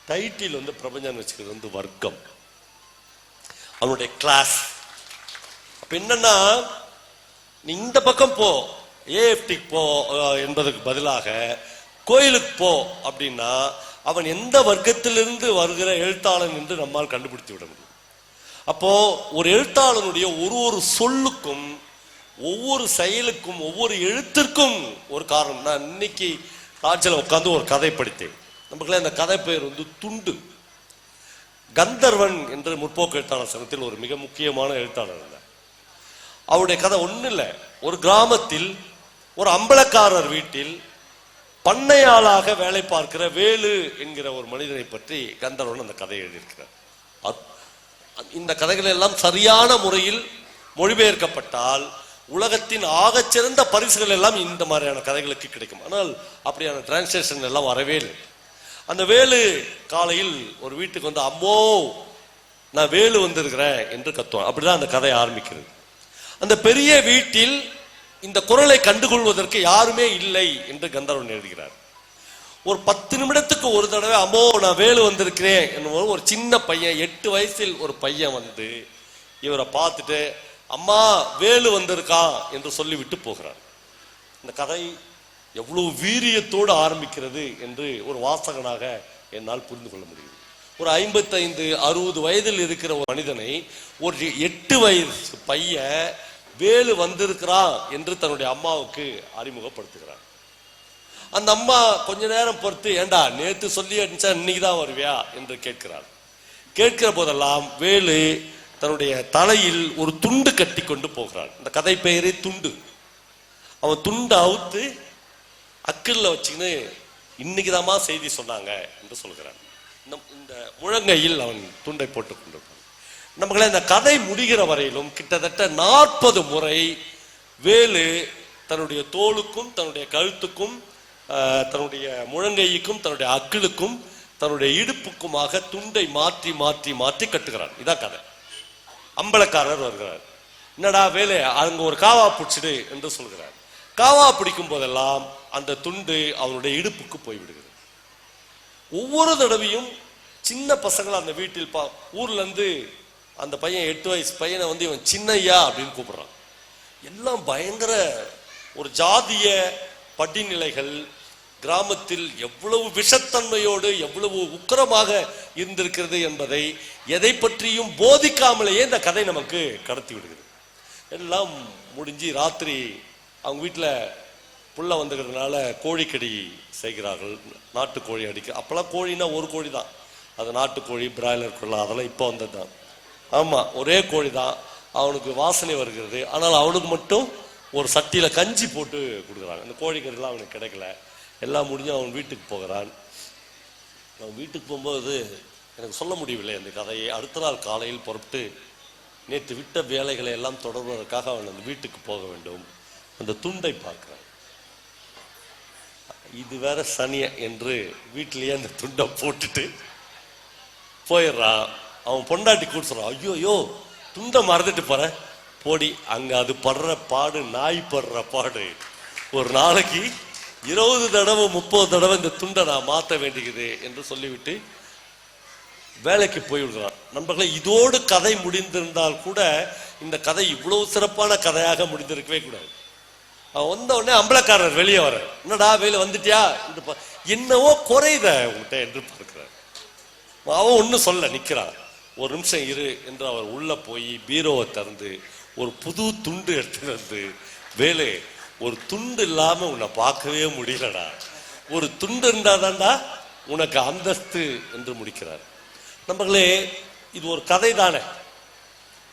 டைட்டில் வந்து பிரபஞ்சன் வச்சுக்கிறது வந்து வர்க்கம், அவனுடைய கிளாஸ். அப்ப என்னன்னா, நீ இந்த பக்கம் போ, ஏஎஃப்டிக்கு போ என்பதற்கு பதிலாக கோயிலுக்கு போ அப்படின்னா அவன் எந்த வர்க்கத்திலிருந்து வருகிற எழுத்தாளன் என்று நம்மால் கண்டுபிடித்து விட முடியும். அப்போ ஒரு எழுத்தாளனுடைய ஒரு சொல்லுக்கும் ஒவ்வொரு செயலுக்கும் ஒவ்வொரு எழுத்திற்கும் ஒரு காரணம். நான் இன்னைக்கு ராஜ்ல உட்கார்ந்து ஒரு கதை படித்தேன். நமக்குள்ள அந்த கதை பெயர் வந்து துண்டு. கந்தர்வன் என்ற முற்போக்கு எழுத்தாளர் சங்கத்தில் ஒரு மிக முக்கியமான எழுத்தாளர் இல்லை. அவருடைய கதை ஒண்ணு இல்லை, ஒரு கிராமத்தில் ஒரு அம்பலக்காரர் வீட்டில் பண்ணையாளாக வேலை பார்க்கிற வேலு என்கிற ஒரு மனிதனை பற்றி கந்தர்வன் அந்த கதையை எழுதியிருக்கிறார். இந்த கதைகள் எல்லாம் சரியான முறையில் மொழிபெயர்க்கப்பட்டால் உலகத்தின் ஆகச்சிறந்த பரிசுகள் எல்லாம் இந்த மாதிரியான கதைகளுக்கு கிடைக்கும். ஆனால் அப்படியான டிரான்ஸ்லேஷன் எல்லாம் வரவே இல்லை. அந்த வேலு காலையில் ஒரு வீட்டுக்கு வந்து, அம்மோ நான் வேலு வந்திருக்கிறேன் என்று கத்துவான். அப்படிதான் அந்த கதை ஆரம்பிக்கிறது. அந்த பெரிய வீட்டில் இந்த குரலை கண்டுகொள்வதற்கு யாருமே இல்லை என்று கந்தர்வன் எழுதுகிறார். ஒரு 10 நிமிடத்துக்கு ஒரு தடவை அம்மோ நான் வேலு வந்திருக்கிறேன் என்னும் ஒரு சின்ன பையன், 8 வயசில் ஒரு பையன் வந்து இவரை பார்த்துட்டு அம்மா வேலு வந்திருக்கான் என்று சொல்லிவிட்டு போகிறார். இந்த கதை எவ்வளவு வீரியத்தோடு ஆரம்பிக்கிறது என்று ஒரு வாசகனாக என்னால் புரிந்து கொள்ள முடியும். ஒரு 55-60 வயதில் இருக்கிற ஒரு மனிதனை ஒரு 8 வயசு பையன் வேலு வந்திருக்கிறான் என்று தன்னுடைய அம்மாவுக்கு அறிமுகப்படுத்துகிறார். அந்த அம்மா கொஞ்ச நேரம் பொறுத்து, ஏண்டா நேத்து சொல்லி அடிச்சா இன்னைக்குதான் வருவியா என்று கேட்கிறார். கேட்கிற போதெல்லாம் வேலு தன்னுடைய தலையில் ஒரு துண்டு கட்டி கொண்டு போகிறான். இந்த கதை பெயரே துண்டு. அவன் துண்டு அவுத்து அக்கில்ல வச்சுக்கின்னு இன்னைக்குதாமா செய்தி சொன்னாங்க என்று சொல்கிறான். இந்த முழங்கையில் அவன் துண்டை போட்டுக் கொண்டிருப்பான். நமக்கு இந்த கதை முடிகிற வரையிலும் கிட்டத்தட்ட 40 முறை வேலு தன்னுடைய தோளுக்கும் தன்னுடைய கழுத்துக்கும் தன்னுடைய முழங்கைக்கும் தன்னுடைய அக்கிலுக்கும் தன்னுடைய இடுப்புக்குமாக துண்டை மாற்றி மாற்றி மாற்றி கட்டுகிறான். இதான் கதை. அம்பலக்காரர் வருகிறார். என்னடா வேலை, அங்க ஒரு காவா பிடிச்சிடு என்று சொல்கிறார். காவா பிடிக்கும் போதெல்லாம் அந்த துண்டு அவனுடைய இடுப்புக்கு போய்விடுகிறது. ஒவ்வொரு தடவையும் சின்ன பசங்களை அந்த வீட்டில் ஊர்ல இருந்து அந்த பையன் 8 வயசு பையனை வந்து இவன் சின்னையா அப்படின்னு கூப்பிடுறான். எல்லாம் பயங்கர ஒரு ஜாதிய படிநிலைகள், கிராமத்தில் எவ்வளவு விஷத்தன்மையோடு எவ்வளவு உக்கிரமாக இருந்திருக்கிறது என்பதை எதை பற்றியும் போதிக்காமலேயே இந்த கதை நமக்கு கடத்தி விடுகிறது. எல்லாம் முடிஞ்சு ராத்திரி அவங்க வீட்டில் புள்ள வந்துக்கிறதுனால கோழிக்கடி செய்கிறார்கள். நாட்டுக்கோழி அடிக்க, அப்பெல்லாம் கோழின்னா ஒரு கோழி தான், அது நாட்டுக்கோழி, பிராய்லர் கோழி அதெல்லாம் இப்போ வந்தது தான். ஆமாம், ஒரே கோழி தான். அவனுக்கு வாசனை வருகிறது. ஆனால் அவனுக்கு மட்டும் ஒரு சட்டியில் கஞ்சி போட்டு கொடுக்குறாங்க. அந்த கோழிக்கறிலாம் அவனுக்கு கிடைக்கல. எல்லாம் முடிஞ்சு அவன் வீட்டுக்கு போகிறான். அவன் வீட்டுக்கு போகும்போது எனக்கு சொல்ல முடியவில்லை அந்த கதையை. அடுத்த நாள் காலையில் புறப்பட்டு நேற்று விட்ட வேலைகளை எல்லாம் தொடர்வதற்காக அவன் அந்த வீட்டுக்கு போக வேண்டும். அந்த துண்டை பார்க்கிறான். இது வேற சனிய என்று வீட்டிலேயே அந்த துண்டை போட்டுட்டு போயிடுறான். அவன் பொண்டாட்டி கூட சொல்றான், ஐயோ ஐயோ துண்டை மறந்துட்டு போற போடி. அங்க அது படுற பாடு, நாய் படுற பாடு. ஒரு நாளைக்கு 20 தடவை 30 தடவை இந்த துண்டை நான் மாற்ற வேண்டியது என்று சொல்லிவிட்டு வேலைக்கு போய்விடுறான். நண்பர்களே, இதோடு கதை முடிந்திருந்தால் கூட இந்த கதை இவ்வளவு சிறப்பான கதையாக முடிந்திருக்கவே கூடாது. அவன் வந்த உடனே அம்பலக்காரர் வெளியே வர, என்னடா வெளியே வந்துட்டியா, என்னவோ குறைத உங்ககிட்ட என்று பார்க்கிறார். அவன் ஒன்னும் சொல்ல நிக்கிறான். ஒரு நிமிஷம் இரு என்று அவர் உள்ள போய் பீரோவை திறந்து ஒரு புது துண்டு எடுத்துட்டு வந்து, வேலை ஒரு துண்டு இல்லாம உன்னை பார்க்கவே முடியலடா, ஒரு துண்டு இருந்தாதான்டா உனக்கு அந்தஸ்து என்று முடிக்கிறார். நண்பர்களே, இது ஒரு கதை தானே,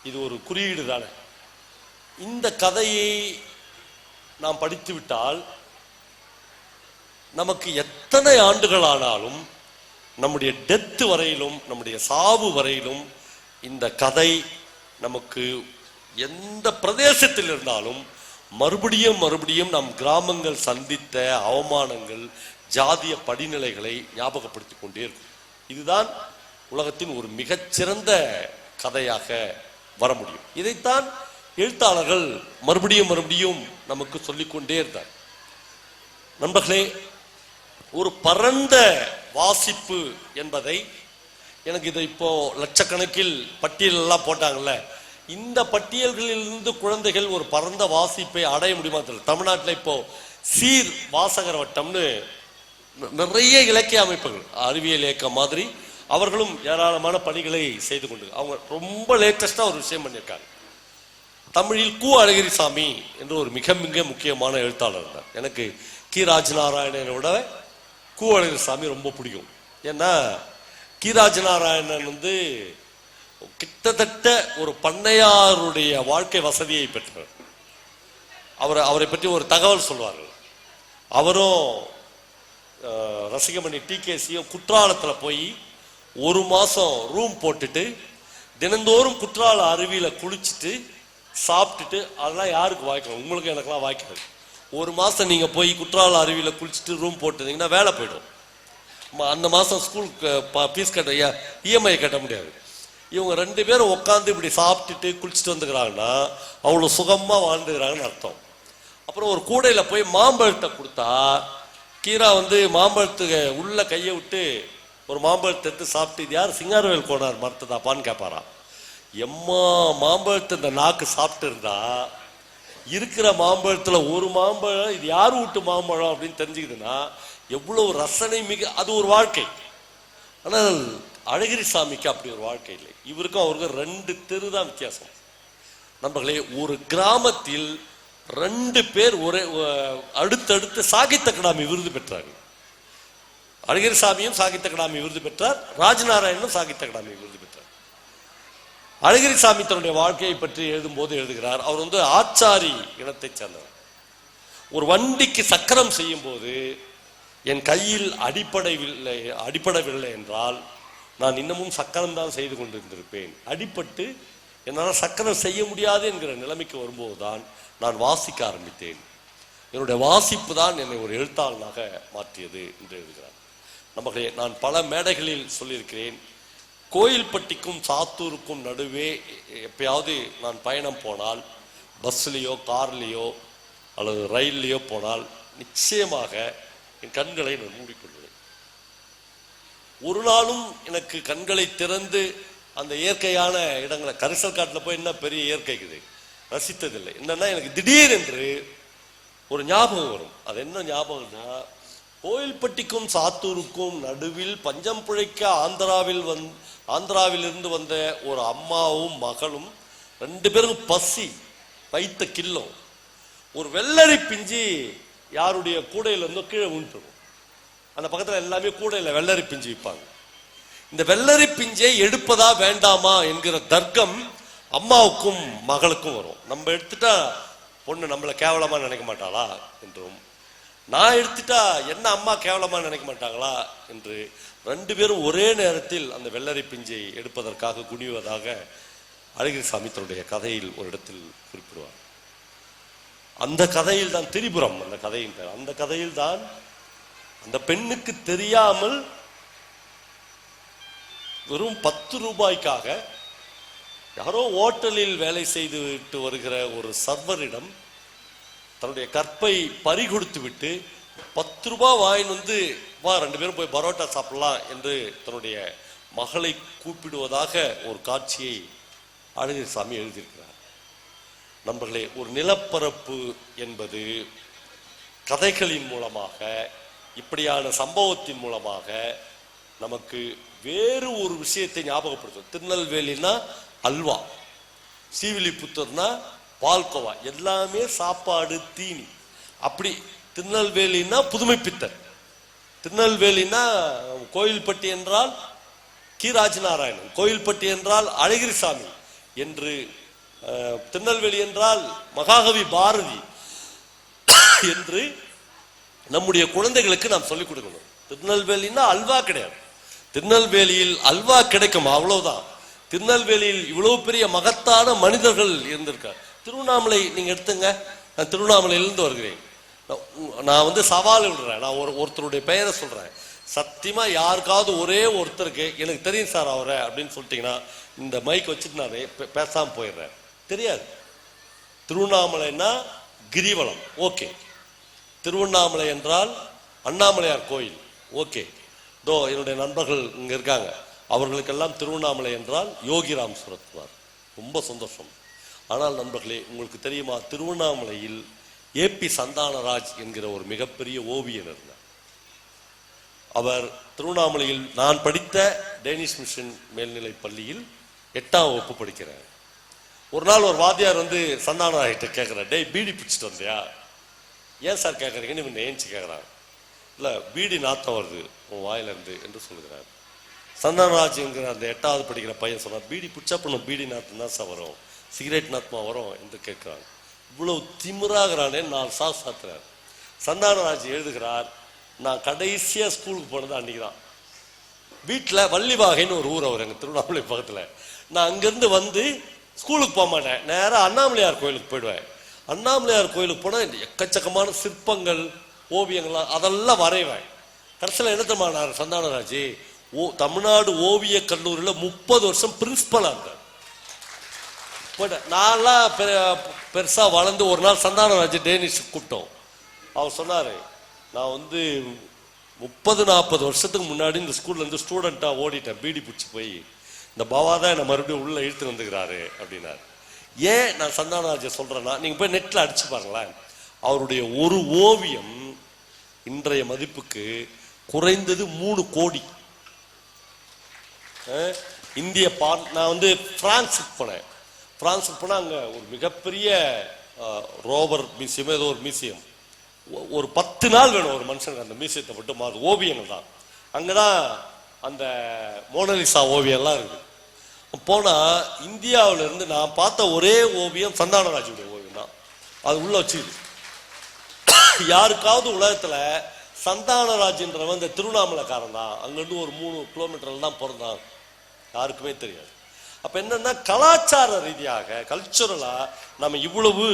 இது ஒரு குறியீடு தானே. இந்த கதையை நாம் படித்து விட்டால் நமக்கு எத்தனை ஆண்டுகள் ஆனாலும், நம்முடைய டெத் வரையிலும், நம்முடைய சாவு வரையிலும் இந்த கதை நமக்கு எந்த பிரதேசத்தில் இருந்தாலும் மறுபடியும் மறுபடியும் நம் கிராமங்கள் சந்தித்த அவமானங்கள், ஜாதிய படிநிலைகளை ஞாபகப்படுத்திக் கொண்டே இருக்கும். இதுதான் உலகத்தின் ஒரு மிகச்சிறந்த கதையாக வர முடியும். இதைத்தான் எழுத்தாளர்கள் மறுபடியும் மறுபடியும் நமக்கு சொல்லிக்கொண்டே இருந்தார். நண்பர்களே, ஒரு பரந்த வாசிப்பு என்பதை, எனக்கு இதை இப்போ லட்சக்கணக்கில் பட்டியல் எல்லாம் போட்டாங்கல்ல, இந்த பட்டியல்களிலிருந்து குழந்தைகள் ஒரு பரந்த வாசிப்பை அடைய முடியுமா தெரியல. தமிழ்நாட்டில் இப்போ சீர் வாசகர் வட்டம்னு நிறைய இலக்கிய அமைப்புகள், அறிவியல் இயக்கம் மாதிரி அவர்களும் ஏராளமான பணிகளை செய்து கொண்டு, அவங்க ரொம்ப லேட்டஸ்டா ஒரு விஷயம் பண்ணியிருக்காங்க. தமிழில் கு. அழகிரிசாமி என்று ஒரு மிக மிக முக்கியமான எழுத்தாளர் இருந்தார். எனக்கு கி. ராஜநாராயணனை விட கு. அழகிரிசாமி ரொம்ப பிடிக்கும். ஏன்னா கி. ராஜநாராயணன் வந்து கிட்டத்தட்ட ஒரு பண்ணையாருடைய வாழ்க்கை வசதியை பெற்றவர். அவரை பற்றி ஒரு தகவல் சொல்வார்கள். அவரும் ரசிகமணி டிகேசியும் குற்றாலத்தில் போய் 1 மாசம் ரூம் போட்டுட்டு தினந்தோறும் குற்றால அருவியில குளிச்சுட்டு சாப்பிட்டுட்டு, அதெல்லாம் யாருக்கு வாய்க்கணும், உங்களுக்கு எனக்கெல்லாம் வாய்க்காது. 1 மாசம் நீங்க போய் குற்றால அருவியில குளிச்சுட்டு ரூம் போட்டுருந்தீங்கன்னா வேலை போயிடும். அந்த மாசம் ஸ்கூலுக்கு ஃபீஸ் கட்ட, இஎம்ஐ கட்ட முடியாது. இவங்க 2 பேரும் உட்காந்து இப்படி சாப்பிட்டுட்டு குளிச்சுட்டு வந்துக்கிறாங்கன்னா அவ்வளோ சுகமா வாழ்ந்துக்கிறாங்கன்னு அர்த்தம். அப்புறம் ஒரு கூடையில போய் மாம்பழத்தை கொடுத்தா, கீரா வந்து மாம்பழத்துக்கு உள்ள கையை விட்டு ஒரு மாம்பழத்தை எடுத்து சாப்பிட்டு, இது யார் சிங்காரவேல் கோனார் மரத்துதாப்பான்னு கேட்பாராம். எம்மா மாம்பழத்தை இந்த நாக்கு சாப்பிட்டு இருந்தா இருக்கிற மாம்பழத்துல ஒரு மாம்பழம் இது யார் வீட்டு மாம்பழம் அப்படின்னு தெரிஞ்சுக்குதுன்னா எவ்வளவு ரசனை மிக, அது ஒரு வாழ்க்கை. ஆனால் அழகிரிசாமிக்கு அப்படி ஒரு வாழ்க்கை இல்லை. இவருக்கும் அவருக்கும் 2 தெரு தான் வித்தியாசம். நண்பர்களே, ஒரு கிராமத்தில் 2 பேர் ஒரே அடுத்தடுத்து சாகித்ய அகாடமி விருது பெற்றார்கள். அழகிரிசாமியும் சாகித்ய அகாடமி விருது பெற்றார், ராஜநாராயணனும் சாகித்ய அகாடமி விருது பெற்றார். அழகிரிசாமி தன்னுடைய வாழ்க்கையை பற்றி எழுதும்போது எழுதுகிறார், அவர் வந்து ஆச்சாரி இனத்தை சேர்ந்தவர். ஒரு வண்டிக்கு சக்கரம் செய்யும் போது என் கையில் அடிப்படவில்லை என்றால் நான் இன்னமும் சக்கரம் தான் செய்து கொண்டிருந்திருப்பேன். அடிபட்டு என்னால் சக்கரம் செய்ய முடியாது என்கிற நிலைமைக்கு வரும்போதுதான் நான் வாசிக்க ஆரம்பித்தேன். என்னுடைய வாசிப்பு தான் என்னை ஒரு எழுத்தாளனாக மாற்றியது என்று எழுதுகிறார். நமக்கு நான் பல மேடைகளில் சொல்லியிருக்கிறேன், கோயில்பட்டிக்கும் சாத்தூருக்கும் நடுவே எப்பயாவது நான் பயணம் போனால், பஸ்லேயோ கார்லேயோ அல்லது ரயில்லையோ போனால் நிச்சயமாக என் கண்களை நான் மூடிக்கொள்வேன். ஒரு நாளும் எனக்கு கண்களை திறந்து அந்த இயற்கையான இடங்களை, கரிசல் காட்டில் போய் என்ன பெரிய இயற்கைக்குது ரசித்ததில்லை. என்னன்னா எனக்கு திடீர் என்று ஒரு ஞாபகம் வரும். அது என்ன ஞாபகம்னா, கோயில்பட்டிக்கும் சாத்தூருக்கும் நடுவில் பஞ்சம் பிழைக்க ஆந்திராவில் இருந்து வந்த ஒரு அம்மாவும் மகளும், 2 பேரும் பசி வைத்த கில்லம், ஒரு வெள்ளரி பிஞ்சு யாருடைய கூடையில இருந்தோ கீழே விழுந்துடும். அந்த பக்கத்துல எல்லாமே கூடையில வெள்ளரி பிஞ்சு விற்பாங்க. இந்த வெள்ளரி பிஞ்சை எடுப்பதா வேண்டாமா என்கிற தர்க்கம் அம்மாவுக்கும் மகளுக்கும் வரும். நம்ம எடுத்துட்டா பொண்ணு நம்மளை கேவலமா நினைக்க மாட்டாளா என்றும், நான் எடுத்துட்டா என்ன அம்மா கேவலமா நினைக்க மாட்டாங்களா என்று 2 பேரும் ஒரே நேரத்தில் அந்த வெள்ளரி பிஞ்சை எடுப்பதற்காக குனிவதாக அழகிரிசாமி தன்னுடைய கதையில் ஒரு இடத்தில் குறிப்பிடுவார். அந்த கதையில் தான் திரிபுரம், அந்த கதையின் பேர். அந்த கதையில் தான் அந்த பெண்ணுக்கு தெரியாமல் வெறும் 10 ரூபாய்க்காக யாரோ ஹோட்டலில் வேலை செய்து விட்டு வருகிற ஒரு சர்வரிடம் தன்னுடைய கற்பை பறி கொடுத்து விட்டு 10 ரூபாய் வாங்கி வந்து, வா 2 பேரும் போய் பரோட்டா சாப்பிடலாம் என்று தன்னுடைய மகளை கூப்பிடுவதாக ஒரு காட்சியை அழகிரிசாமி எழுதியிருக்கிறார். நண்பர்களே, ஒரு நிலப்பரப்பு என்பது கதைகளின் மூலமாக, இப்படியான சம்பவத்தின் மூலமாக நமக்கு வேறு ஒரு விஷயத்தை ஞாபகப்படுத்தும். திருநெல்வேலினா அல்வா, ஸ்ரீவில்லிபுத்தூர்னா பால்கோவா, எல்லாமே சாப்பாடு தீனி. அப்படி திருநெல்வேலினா புதுமைப்பித்தர், திருநெல்வேலினா கோயில்பட்டி என்றால் கி ராஜநாராயணன், கோயில்பட்டி என்றால் அழகிரிசாமி என்று, திருநெல்வேலி என்றால் மகாகவி பாரதி என்று நம்முடைய குழந்தைகளுக்கு நாம் சொல்லிக் கொடுக்கணும். திருநெல்வேலினா அல்வா கிடையாது, திருநெல்வேலியில் அல்வா கிடைக்கும் அவ்வளவுதான். திருநெல்வேலியில் இவ்வளவு பெரிய மகத்தான மனிதர்கள் இருந்திருக்கார். திருவண்ணாமலை நீங்க எடுத்துங்க, நான் திருவண்ணாமலையிலிருந்து வருகிறேன். நான் வந்து சவால் விடுறேன், நான் ஒருத்தருடைய பெயரை சொல்றேன். சத்தியமா யாருக்காவது ஒரே ஒருத்தருக்கு எனக்கு தெரியும் சார் அவரை அப்படின்னு சொல்லிட்டீங்கன்னா இந்த மைக் வச்சுட்டு நான் பேசாம போயிடுறேன். தெரியாது. திருவண்ணாமலைன்னா கிரிவலம், ஓகே. திருவண்ணாமலை என்றால் அண்ணாமலையார் கோயில், ஓகே. தோ என்னுடைய நண்பர்கள் இங்க இருக்காங்க, அவர்களுக்கெல்லாம் திருவண்ணாமலை என்றால் யோகிராம் சுரத்வார், ரொம்ப சந்தோஷம். ஆனால் நண்பர்களே, உங்களுக்கு தெரியுமா, திருவண்ணாமலையில் ஏபி சந்தானராஜ் என்கிற ஒரு மிகப்பெரிய ஓவியர் இருந்தார். அவர் திருவண்ணாமலையில், நான் படித்த டேனிஷ் மிஷன் மேல்நிலை பள்ளியில் 8ஆம் வகுப்பு படிக்கிறார். ஒரு நாள் ஒரு வாத்தியார் வந்து சந்தானராஜ்கிட்ட கேட்கிறார், டேய் பீடி பிடிச்சிட்டு வந்தியா? ஏன் சார் கேட்குறீங்கன்னு இவன் ஏஞ்சி கேட்குறான். இல்லை, பீடி நாத்தம் வருது உன் வாயிலிருந்து என்று சொல்கிறார். சந்தானராஜ் என்கிற அந்த 8வது படிக்கிற பையன் சொன்னார், பீடி பிடிச்சா பண்ணும், பீடி நாத்தம் தான் சார் வரும், சிகரெட் நாத்தமா வரும் என்று கேட்கிறாங்க. இவ்வளவு திமிராகிறானே 4 சாஸ் சாத்துறார். சந்தானராஜ் எழுதுகிறார், நான் கடைசியா ஸ்கூலுக்கு போனது அன்னைக்கு தான். வீட்டில் வள்ளிவாகைன்னு ஒரு ஊர், அவர் எங்கள் திருவண்ணாமலை பக்கத்தில். நான் அங்கேருந்து வந்து ஸ்கூலுக்கு போக மாட்டேன், நேராக அண்ணாமலையார் கோயிலுக்கு போயிடுவேன். அண்ணாமலையார் கோயிலுக்கு போனால் எக்கச்சக்கமான சிற்பங்கள், ஓவியங்கள்லாம் அதெல்லாம் வரைவேன். கடைசியில் என்ன தெரியுமா சந்தானராஜ் தமிழ்நாடு ஓவிய கல்லூரியில் 30 வருஷம் பிரின்சிபலாக இருந்தார். போயிட்டேன். நான்லாம் பெருசாக வளர்ந்து ஒரு நாள் சந்தானராஜ் டேனிஷ் கூப்பிட்டோம். அவர் சொன்னார், நான் வந்து 30-40 வருஷத்துக்கு முன்னாடி இந்த ஸ்கூல்லேருந்து ஸ்டூடெண்ட்டாக ஓடிட்டேன், பீடி பிடிச்சி போய். இந்த பாவா தான் என்னை மறுபடியும் உள்ளே இழுத்து வந்துக்கிறாரு அப்படின்னாரு. ஏன் நான் சந்தானராஜை சொல்கிறேன்னா, நீங்கள் போய் நெட்டில் அடிச்சு பாருங்களேன், அவருடைய ஒரு ஓவியம் இன்றைய மதிப்புக்கு குறைந்தது 3 கோடி. இந்திய நான் வந்து பிரான்ஸுக்கு போனேன். பிரான்ஸுக்கு போனால் அங்கே ஒரு மிகப்பெரிய ரோவர் மியூசியம், ஏதோ ஒரு மியூசியம். ஒரு 10 நாள் வேணும் ஒரு மனுஷனுக்கு அந்த மியூசியத்தை விட்டு மாறு, ஓவியங்கள் தான். அங்கதான் அந்த மோனலிசா ஓவியம்லாம் இருக்குது. போனால் இந்தியாவில இருந்து நான் பார்த்த ஒரே ஓவியம் சந்தானராஜுடைய ஓவியம் தான். அது உள்ள வச்சுது. யாருக்காவது உலகத்துல சந்தானராஜ்ன்றவன் இந்த திருவண்ணாமலைக்காரன் தான், அங்கிருந்து ஒரு 3 கிலோமீட்டர்ல தான் பிறந்தான், யாருக்குமே தெரியாது. அப்ப என்னன்னா, கலாச்சார ரீதியாக கல்ச்சுரலா நம்ம இவ்வளவு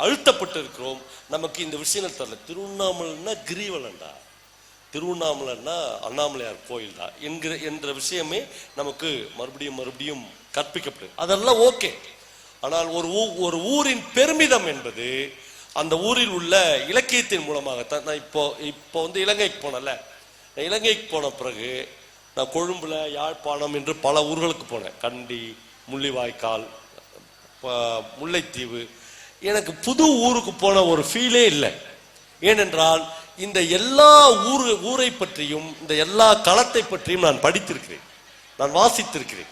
அழுத்தப்பட்டு இருக்கிறோம். நமக்கு இந்த விஷயங்கள் தெரியல. திருவண்ணாமலைன்னா கிரிவலண்டா, திருவண்ணாமலைன்னா அண்ணாமலையார் கோயில் தான் என்ற விஷயமே நமக்கு மறுபடியும் கற்பிக்கப்படுது. அதெல்லாம் ஓகே. ஆனால் ஒரு ஊரின் பெருமிதம் என்பது அந்த ஊரில் உள்ள இலக்கியத்தின் மூலமாகத்தான். நான் இப்போ வந்து இலங்கைக்கு போனல, இலங்கைக்கு போன பிறகு நான் கொழும்புல, யாழ்ப்பாணம் என்று பல ஊர்களுக்கு போனேன். கண்டி, முள்ளிவாய்க்கால், முல்லைத்தீவு. எனக்கு புது ஊருக்கு போன ஒரு ஃபீலே இல்லை. ஏனென்றால் இந்த எல்லா ஊரை பற்றியும், இந்த எல்லா களத்தை பற்றியும் நான் படித்திருக்கிறேன், நான் வாசித்திருக்கிறேன்.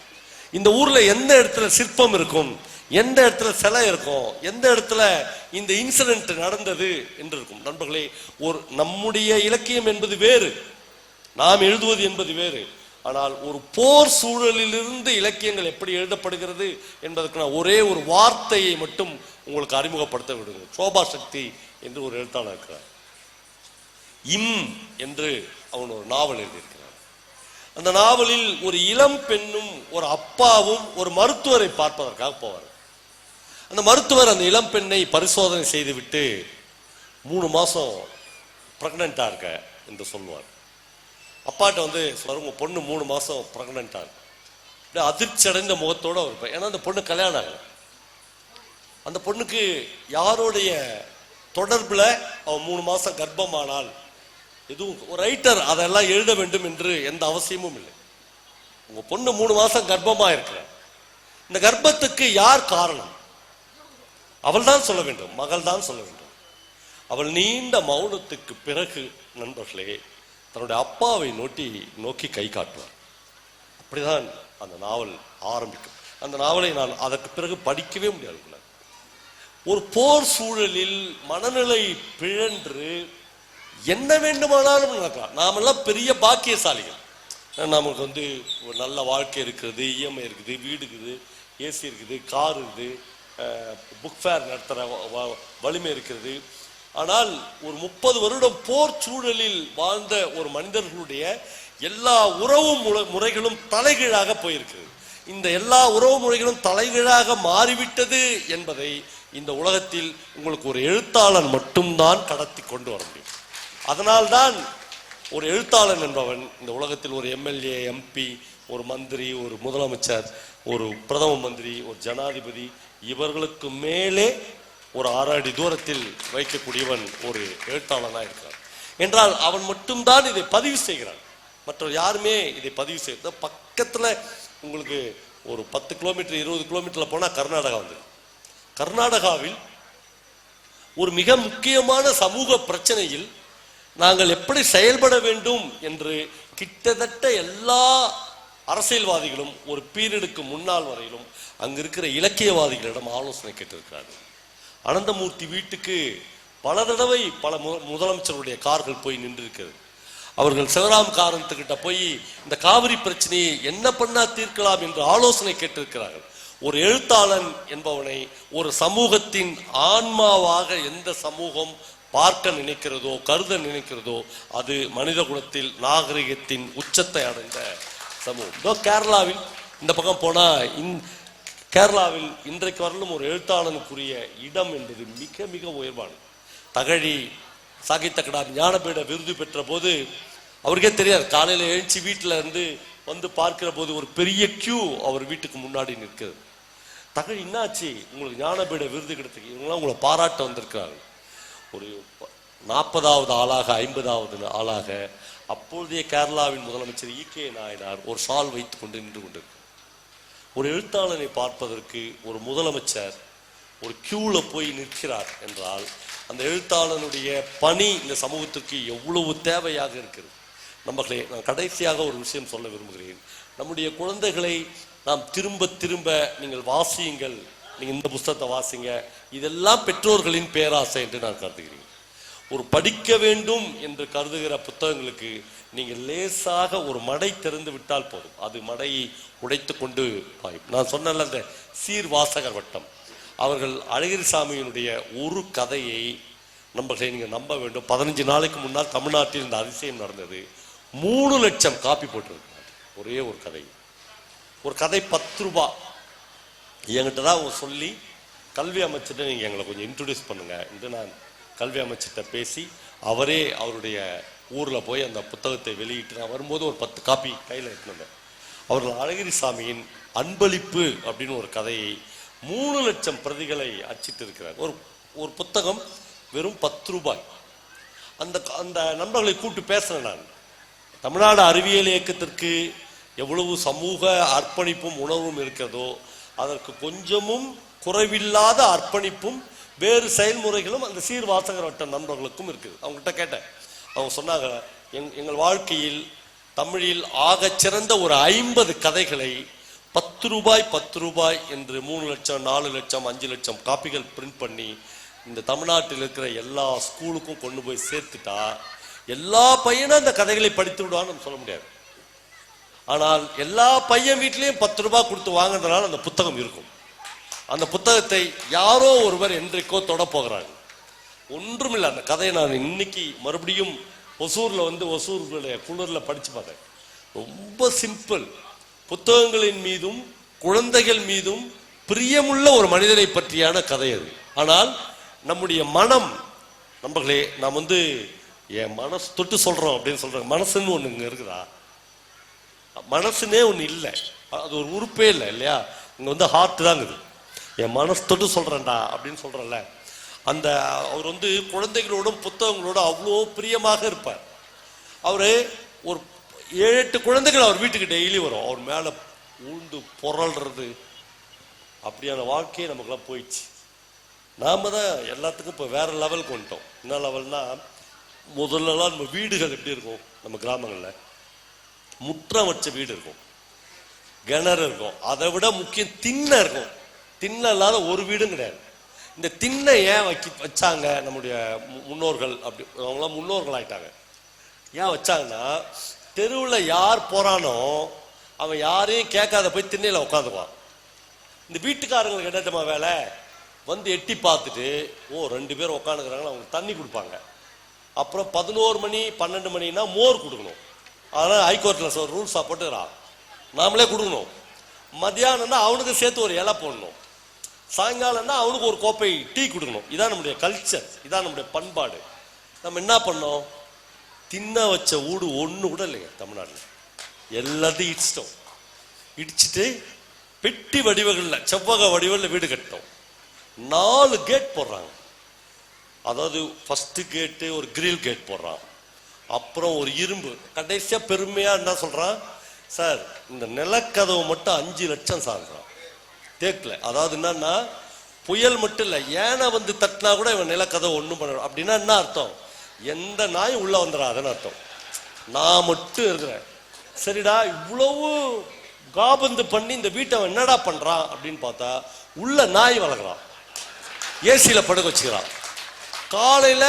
இந்த ஊர்ல எந்த இடத்துல சிற்பம் இருக்கும், எந்த இடத்துல சிலை இருக்கும், எந்த இடத்துல இந்த இன்சிடென்ட் நடந்தது என்று இருக்கும். நண்பர்களே, ஒரு நம்முடைய இலக்கியம் என்பது வேறு, நாம் எழுதுவது என்பது வேறு. ஆனால் ஒரு போர் சூழலிலிருந்து இலக்கியங்கள் எப்படி எழுதப்படுகிறது என்பதற்கு நான் ஒரே ஒரு வார்த்தையை மட்டும் உங்களுக்கு அறிமுகப்படுத்த விடுங்கள். சோபா சக்தி என்று ஒரு எழுத்தாளர் இருக்கிறார். இம் என்று அவன் ஒரு நாவல் எழுதியிருக்கிறார். அந்த நாவலில் ஒரு இளம் பெண்ணும் ஒரு அப்பாவும் ஒரு மருத்துவரை பார்ப்பதற்காக போவார். அந்த மருத்துவர் அந்த இளம் பெண்ணை பரிசோதனை செய்துவிட்டு 3 மாசம் பிரெக்னண்டா இருக்க என்று சொல்லுவார். அப்பாட்ட சொல்லுவார், உங்க பொண்ணு 3 மாசம் பிரெக்னண்டா இருக்கு. அதிர்ச்சி அடைந்த முகத்தோட இருப்பேன். ஏன்னா அந்த பொண்ணு கல்யாணம் ஆகல. அந்த பொண்ணுக்கு யாருடைய தொடர்புல அவன் 3 மாசம் கர்ப்பமானால் எதுவும் ஒரு ரைட்டர் அதெல்லாம் எழுத வேண்டும் என்று எந்த அவசியமும் இல்லை. உங்க பொண்ணு 3 மாசம் கர்ப்பமா இருக்கிற, இந்த கர்ப்பத்துக்கு யார் காரணம்? அவள் தான் சொல்ல வேண்டும், மகள் தான் சொல்ல வேண்டும். அவள் நீண்ட மௌனத்துக்கு பிறகு நண்பர்களே தன்னுடைய அப்பாவை நோக்கி கை காட்டுவார். அப்படிதான் அந்த நாவல் ஆரம்பிக்கும். அந்த நாவலை நான் அதற்கு பிறகு படிக்கவே முடியாது. ஒரு போர் சூழலில் மனநிலை பிழன்று என்ன வேண்டுமானாலும் நடக்கலாம். நாமெல்லாம் பெரிய பாக்கியசாலிகள். நமக்கு ஒரு நல்ல வாழ்க்கை இருக்கிறது, இஎம்ஐ இருக்குது, வீடு இருக்குது, ஏசி இருக்குது, கார் இருக்குது, புக் ஃபேர் நடத்துகிற வலிமை இருக்கிறது. ஆனால் ஒரு 30 வருடம் போர் சூழலில் வாழ்ந்த ஒரு மனிதர்களுடைய எல்லா உறவு முறைகளும் தலைகீழாக போயிருக்கிறது. இந்த எல்லா உறவு முறைகளும் தலைகீழாக மாறிவிட்டது என்பதை இந்த உலகத்தில் உங்களுக்கு ஒரு எழுத்தாளன் மட்டும்தான் கடத்தி கொண்டு வர முடியும். அதனால்தான் ஒரு எழுத்தாளன் என்பவன் இந்த உலகத்தில் ஒரு எம்எல்ஏ, எம்பி, ஒரு மந்திரி, ஒரு முதலமைச்சர், ஒரு பிரதம மந்திரி, ஒரு ஜனாதிபதி, இவர்களுக்கு மேலே ஒரு 6 அடி தூரத்தில் வைக்கக்கூடியவன் ஒரு எழுத்தாளனாக இருக்கிறான் என்றால் அவன் மட்டும்தான் இதை பதிவு செய்கிறான். மற்ற யாருமே இதை பதிவு செய்ய. பக்கத்தில் உங்களுக்கு ஒரு 10 கிலோமீட்டர் 20 கிலோமீட்டர்ல போனா கர்நாடகா கர்நாடகாவில் ஒரு மிக முக்கியமான சமூக பிரச்சனையில் நாங்கள் எப்படி செயல்பட வேண்டும் என்று கிட்டத்தட்ட எல்லா அரசியல்வாதிகளும் ஒரு பீரியடுக்கு முன்னால் வரையிலும் அங்க இருக்கிற இலக்கியவாதிகளிடம் ஆலோசனை கேட்டிருக்கிறார்கள். அனந்தமூர்த்தி வீட்டுக்கு பல தடவை பல முதலமைச்சருடைய கார்கள் போய் நின்றிருக்கிறது. அவர்கள் சிவராம் காரணத்துக்கிட்ட போய் இந்த காவிரி பிரச்சனையை என்ன பண்ணா தீர்க்கலாம் என்று ஆலோசனை கேட்டிருக்கிறார்கள். ஒரு எழுத்தாளன் என்பவனை ஒரு சமூகத்தின் ஆன்மாவாக எந்த சமூகம் பார்க்க நினைக்கிறதோ, கருத நினைக்கிறதோ, அது மனித குலத்தில் நாகரிகத்தின் உச்சத்தை அடைந்த சமூகம். கேரளாவில் இந்த பக்கம் போனா கேரளாவில் இன்றைக்கு வரலும் ஒரு எழுத்தாளனுக்குரிய இடம் என்பது மிக மிக உயர்வானது. தகழி சாகித்ய அகாடமி ஞானபீட விருது பெற்ற போது அவருக்கே தெரியாது, காலையில எழுச்சி வீட்டில இருந்து பார்க்கிற போது ஒரு பெரிய கியூ அவர் வீட்டுக்கு முன்னாடி நிற்கிறது. தகழி, என்னாச்சு, உங்களுக்கு ஞானபீட விருது கிடைத்தது, இவங்களாம் உங்களை பாராட்ட வந்திருக்கிறார்கள். ஒரு 40வது ஆளாக 50வது ஆளாக அப்பொழுதைய கேரளாவின் முதலமைச்சர் ஈகே நாயனார் ஒரு ஷால் வைத்துக் கொண்டு நின்று கொண்டிருக்கிறார். ஒரு எழுத்தாளனை பார்ப்பதற்கு ஒரு முதலமைச்சர் ஒரு கியூல போய் நிற்கிறார் என்றால் அந்த எழுத்தாளனுடைய பணி இந்த சமூகத்திற்கு எவ்வளவு தேவையாக இருக்கிறது. நம்மளே, நான் கடைசியாக ஒரு விஷயம் சொல்ல விரும்புகிறேன். நம்முடைய குழந்தைகளை நாம் திரும்ப திரும்ப நீங்கள் வாசியுங்கள், நீங்க இந்த புத்தகத்தை வாசிங்க, இதெல்லாம் பெற்றோர்களின் பேராசை என்று நான் கருதுகிறேன். ஒரு படிக்க வேண்டும் என்று கருதுகிற புத்தகங்களுக்கு நீங்கள் லேசாக ஒரு மடை திறந்து விட்டால் போதும், அது மடையை உடைத்து கொண்டு பாயும். நான் சொன்ன அந்த சீர்வாசகர் வட்டம், அவர்கள் அழகிரிசாமியினுடைய ஒரு கதையை நம்பர்களை நீங்க நம்ப வேண்டும். 15 நாளைக்கு முன்னால் தமிழ்நாட்டில் இந்த அதிசயம் நடந்தது. 3 லட்சம் காப்பி போட்டிருக்கிறார் ஒரே ஒரு கதை. ஒரு கதை 10 ரூபாய். என்கிட்ட தான் அவங்க சொல்லி, கல்வி அமைச்சர்கிட்ட நீங்க எங்களை கொஞ்சம் இன்ட்ரோடியூஸ் பண்ணுங்க என்று நான் கல்வி அமைச்சர்கிட்ட பேசி, அவரே அவருடைய ஊர்ல போய் அந்த புத்தகத்தை வெளியிட்டு நான் வரும்போது ஒரு 10 காப்பி கையில் எடுத்துனேன். அவர்கள் அழகிரிசாமியின் அன்பளிப்பு அப்படின்னு ஒரு கதையை 3 லட்சம் பிரதிகளை அச்சிட்டு இருக்கிறார். ஒரு புத்தகம் வெறும் 10 ரூபாய். அந்த நண்பர்களை கூப்பிட்டு பேசுறேன் நான். தமிழ்நாடு அறிவியல் இயக்கத்திற்கு எவ்வளவு சமூக அர்ப்பணிப்பும் உணர்வும் இருக்கிறதோ அதற்கு கொஞ்சமும் குறைவில்லாத அர்ப்பணிப்பும் வேறு செயல்முறைகளும் அந்த சீர்வாசகர் வட்ட நண்பர்களுக்கும் இருக்குது. அவங்ககிட்ட கேட்டேன். அவங்க சொன்னாங்க, எங்கள் வாழ்க்கையில் தமிழில் ஆகச் சிறந்த ஒரு 50 கதைகளை 10 ரூபாய் என்று 3 லட்சம் 4 லட்சம் 5 லட்சம் காப்பிகள் பிரிண்ட் பண்ணி இந்த தமிழ்நாட்டில் இருக்கிற எல்லா ஸ்கூலுக்கும் கொண்டு போய் சேர்த்துட்டா எல்லா பையனும் அந்த கதைகளை படித்து விடுவான்னு சொல்ல முடியாது. ஆனால் எல்லா பையன் வீட்லயும் 10 ரூபாய் கொடுத்து வாங்குறதுனால அந்த புத்தகம் இருக்கும். அந்த புத்தகத்தை யாரோ ஒருவர் என்றைக்கோ தொட போகிறாங்க. ஒன்றுமில்லை. அந்த கதையை நான் இன்னைக்கு மறுபடியும் ஒசூருடைய குளிர்ல படிச்சு பார்த்தேன். ரொம்ப சிம்பிள். புத்தகங்களின் மீதும் குழந்தைகள் மீதும் பிரியமுள்ள ஒரு மனிதனை பற்றியான கதை அது. ஆனால் நம்முடைய மனம், நண்பர்களே, நாம் என் மனசு தொட்டு சொல்றோம் அப்படின்னு சொல்றாங்க. மனசுன்னு ஒண்ணு இங்க இருக்குதா? மனசுனே ஒண்ணு இல்லை. அது ஒரு உறுப்பே இல்லை இல்லையா? இங்க ஹார்ட் தாங்குது. என் மனசு தொட்டு சொல்றேன்டா அப்படின்னு சொல்றேன்ல, அந்த அவர் குழந்தைகளோடும் புத்தகங்களோடும் அவ்வளோ பிரியமாக இருப்பார். அவரு ஒரு 7-8 குழந்தைகள் அவர் வீட்டுக்கு டெய்லி வரும். அவர் மேல ஊழ்ந்து பொறல்றது, அப்படியான வாழ்க்கையை நமக்குலாம் போயிடுச்சு. நாம தான் எல்லாத்துக்கும் இப்போ வேற லெவலுக்கு வந்துட்டோம். என்ன லெவல்னா, முதல்லலாம் நம்ம வீடுகள் எப்படி இருக்கும்? நம்ம கிராமங்களில் முற்றம் வச்ச வீடு இருக்கும், கிணறு இருக்கும். அதை விட முக்கியம் திண்ணை இருக்கும். திண்ணை இல்லாத ஒரு வீடும் கிடையாது. இந்த திண்ணை ஏன் வச்சாங்க நம்முடைய முன்னோர்கள்? அப்படி அவங்களாம் முன்னோர்கள் ஆயிட்டாங்க. ஏன் வச்சாங்கன்னா, தெருவில் யார் போறானோ அவன் யாரையும் கேட்காத போய் திண்ணையில உட்காந்துக்குவான். இந்த வீட்டுக்காரங்களுக்கு என்னமா வேலை? எட்டி பார்த்துட்டு, ஓ 2 பேர் உட்காந்துக்கிறாங்க, அவங்களுக்கு தண்ணி கொடுப்பாங்க. அப்புறம் 11 மணி 12 மணினா மோர் கொடுக்கணும். அதனால ஹைகோர்ட்ல ரூல்ஸா போட்டுக்கிறான், நாமளே கொடுக்கணும். மத்தியானம்னா அவனுக்கு சேர்த்து ஒரு இலை போடணும். சாயங்காலம்னா அவனுக்கு ஒரு கோப்பை டீ கொடுக்கணும். இதான் நம்முடைய கல்ச்சர், இதான் நம்முடைய பண்பாடு. நம்ம என்ன பண்ணோம்? தின்ன வச்ச வீடு ஒண்ணு கூட இல்லைங்க தமிழ்நாட்டில். எல்லாத்தையும் இடிச்சிட்டோம். இடிச்சுட்டு பெட்டி வடிவங்கள்ல, செவ்வக வடிவில் வீடு கட்டணும். 4 கேட் போடுறாங்க. அதாவது ஃபர்ஸ்ட் கேட்டு ஒரு கிரில் கேட் போடுறான், அப்புறம் ஒரு இரும்பு. கடைசியா பெருமையா என்ன சொல்றான்? சார், இந்த நிலக்கதவு மட்டும் 5 லட்சம் சார்றான் தேக்கில். அதாவது என்னன்னா, புயல் மட்டும் இல்லை, ஏனை தட்டினா கூட இவன் நிலக்கதவு ஒண்ணும் பண்ண. அப்படின்னா என்ன அர்த்தம்? எந்த நாயும் உள்ள வந்துடாதுன்னு அர்த்தம். நான் மட்டும் இருக்கிறேன். சரிடா, இவ்வளவு காபந்து பண்ணி இந்த வீட்டை என்னடா பண்றான் அப்படின்னு பார்த்தா, உள்ள நாய் வளர்க்குறான், ஏசியில படுக்க வச்சுக்கிறான். காலையில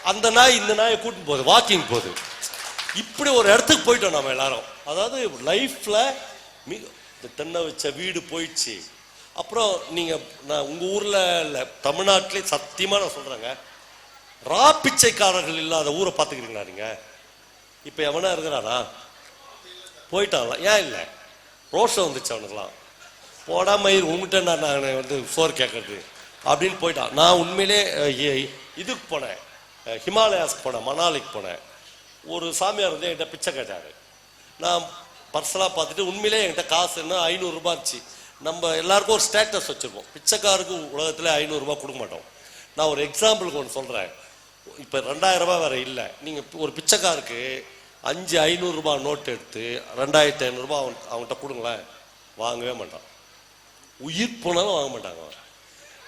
அந்த நாய் இந்த நாயை கூட்டிட்டு போகுது, வாக்கிங் போகுது. இப்படி ஒரு இடத்துக்கு போயிட்டோம் நம்ம எல்லாரும். அதாவது லைஃப்ல மிக தென்னை வச்ச வீடு போயிடுச்சு. அப்புறம் நீங்க உங்க ஊர்ல இல்ல, தமிழ்நாட்டிலே சத்தியமா நான் சொல்றேங்க, ரா பிச்சைக்காரர்கள் இல்லாத ஊரை பார்த்துக்கிறீங்களா நீங்க? இப்ப எவனா இருக்கிறானா? போயிட்டாங்களா? ஏன் இல்லை? ரோஷம் வந்துச்சு அவனுக்குலாம். போடா மயிர், உங்ககிட்ட நான் சோறு கேட்கறது அப்படின்னு போயிட்டான். நான் உண்மையிலே இதுக்கு போனேன், ஹிமாலயாஸ்க்கு போனேன், மணாலிக்கு போனேன். ஒரு சாமியார் என்கிட்ட பிச்சை கேட்டாரு. நான் பர்சனலாக பார்த்துட்டு, உண்மையிலே என்கிட்ட காசு என்ன 500 ரூபாய் இருந்துச்சு. நம்ம எல்லாருக்கும் ஒரு ஸ்டேட்டஸ் வச்சுருக்கோம். பிச்சைக்காருக்கு உலகத்தில் 500 ரூபாய் கொடுக்க மாட்டோம். நான் ஒரு எக்ஸாம்பிளுக்கு ஒன்று சொல்கிறேன். இப்போ 2000 ரூபாய் வேறு இல்லை. நீங்கள் ஒரு பிச்சைக்காருக்கு 500 ரூபாய் நோட்டு எடுத்து 2500 ரூபாய் அவன்கிட்ட கொடுங்களேன், வாங்கவே மாட்டான். உயிர் போனாலும் வாங்க மாட்டாங்க.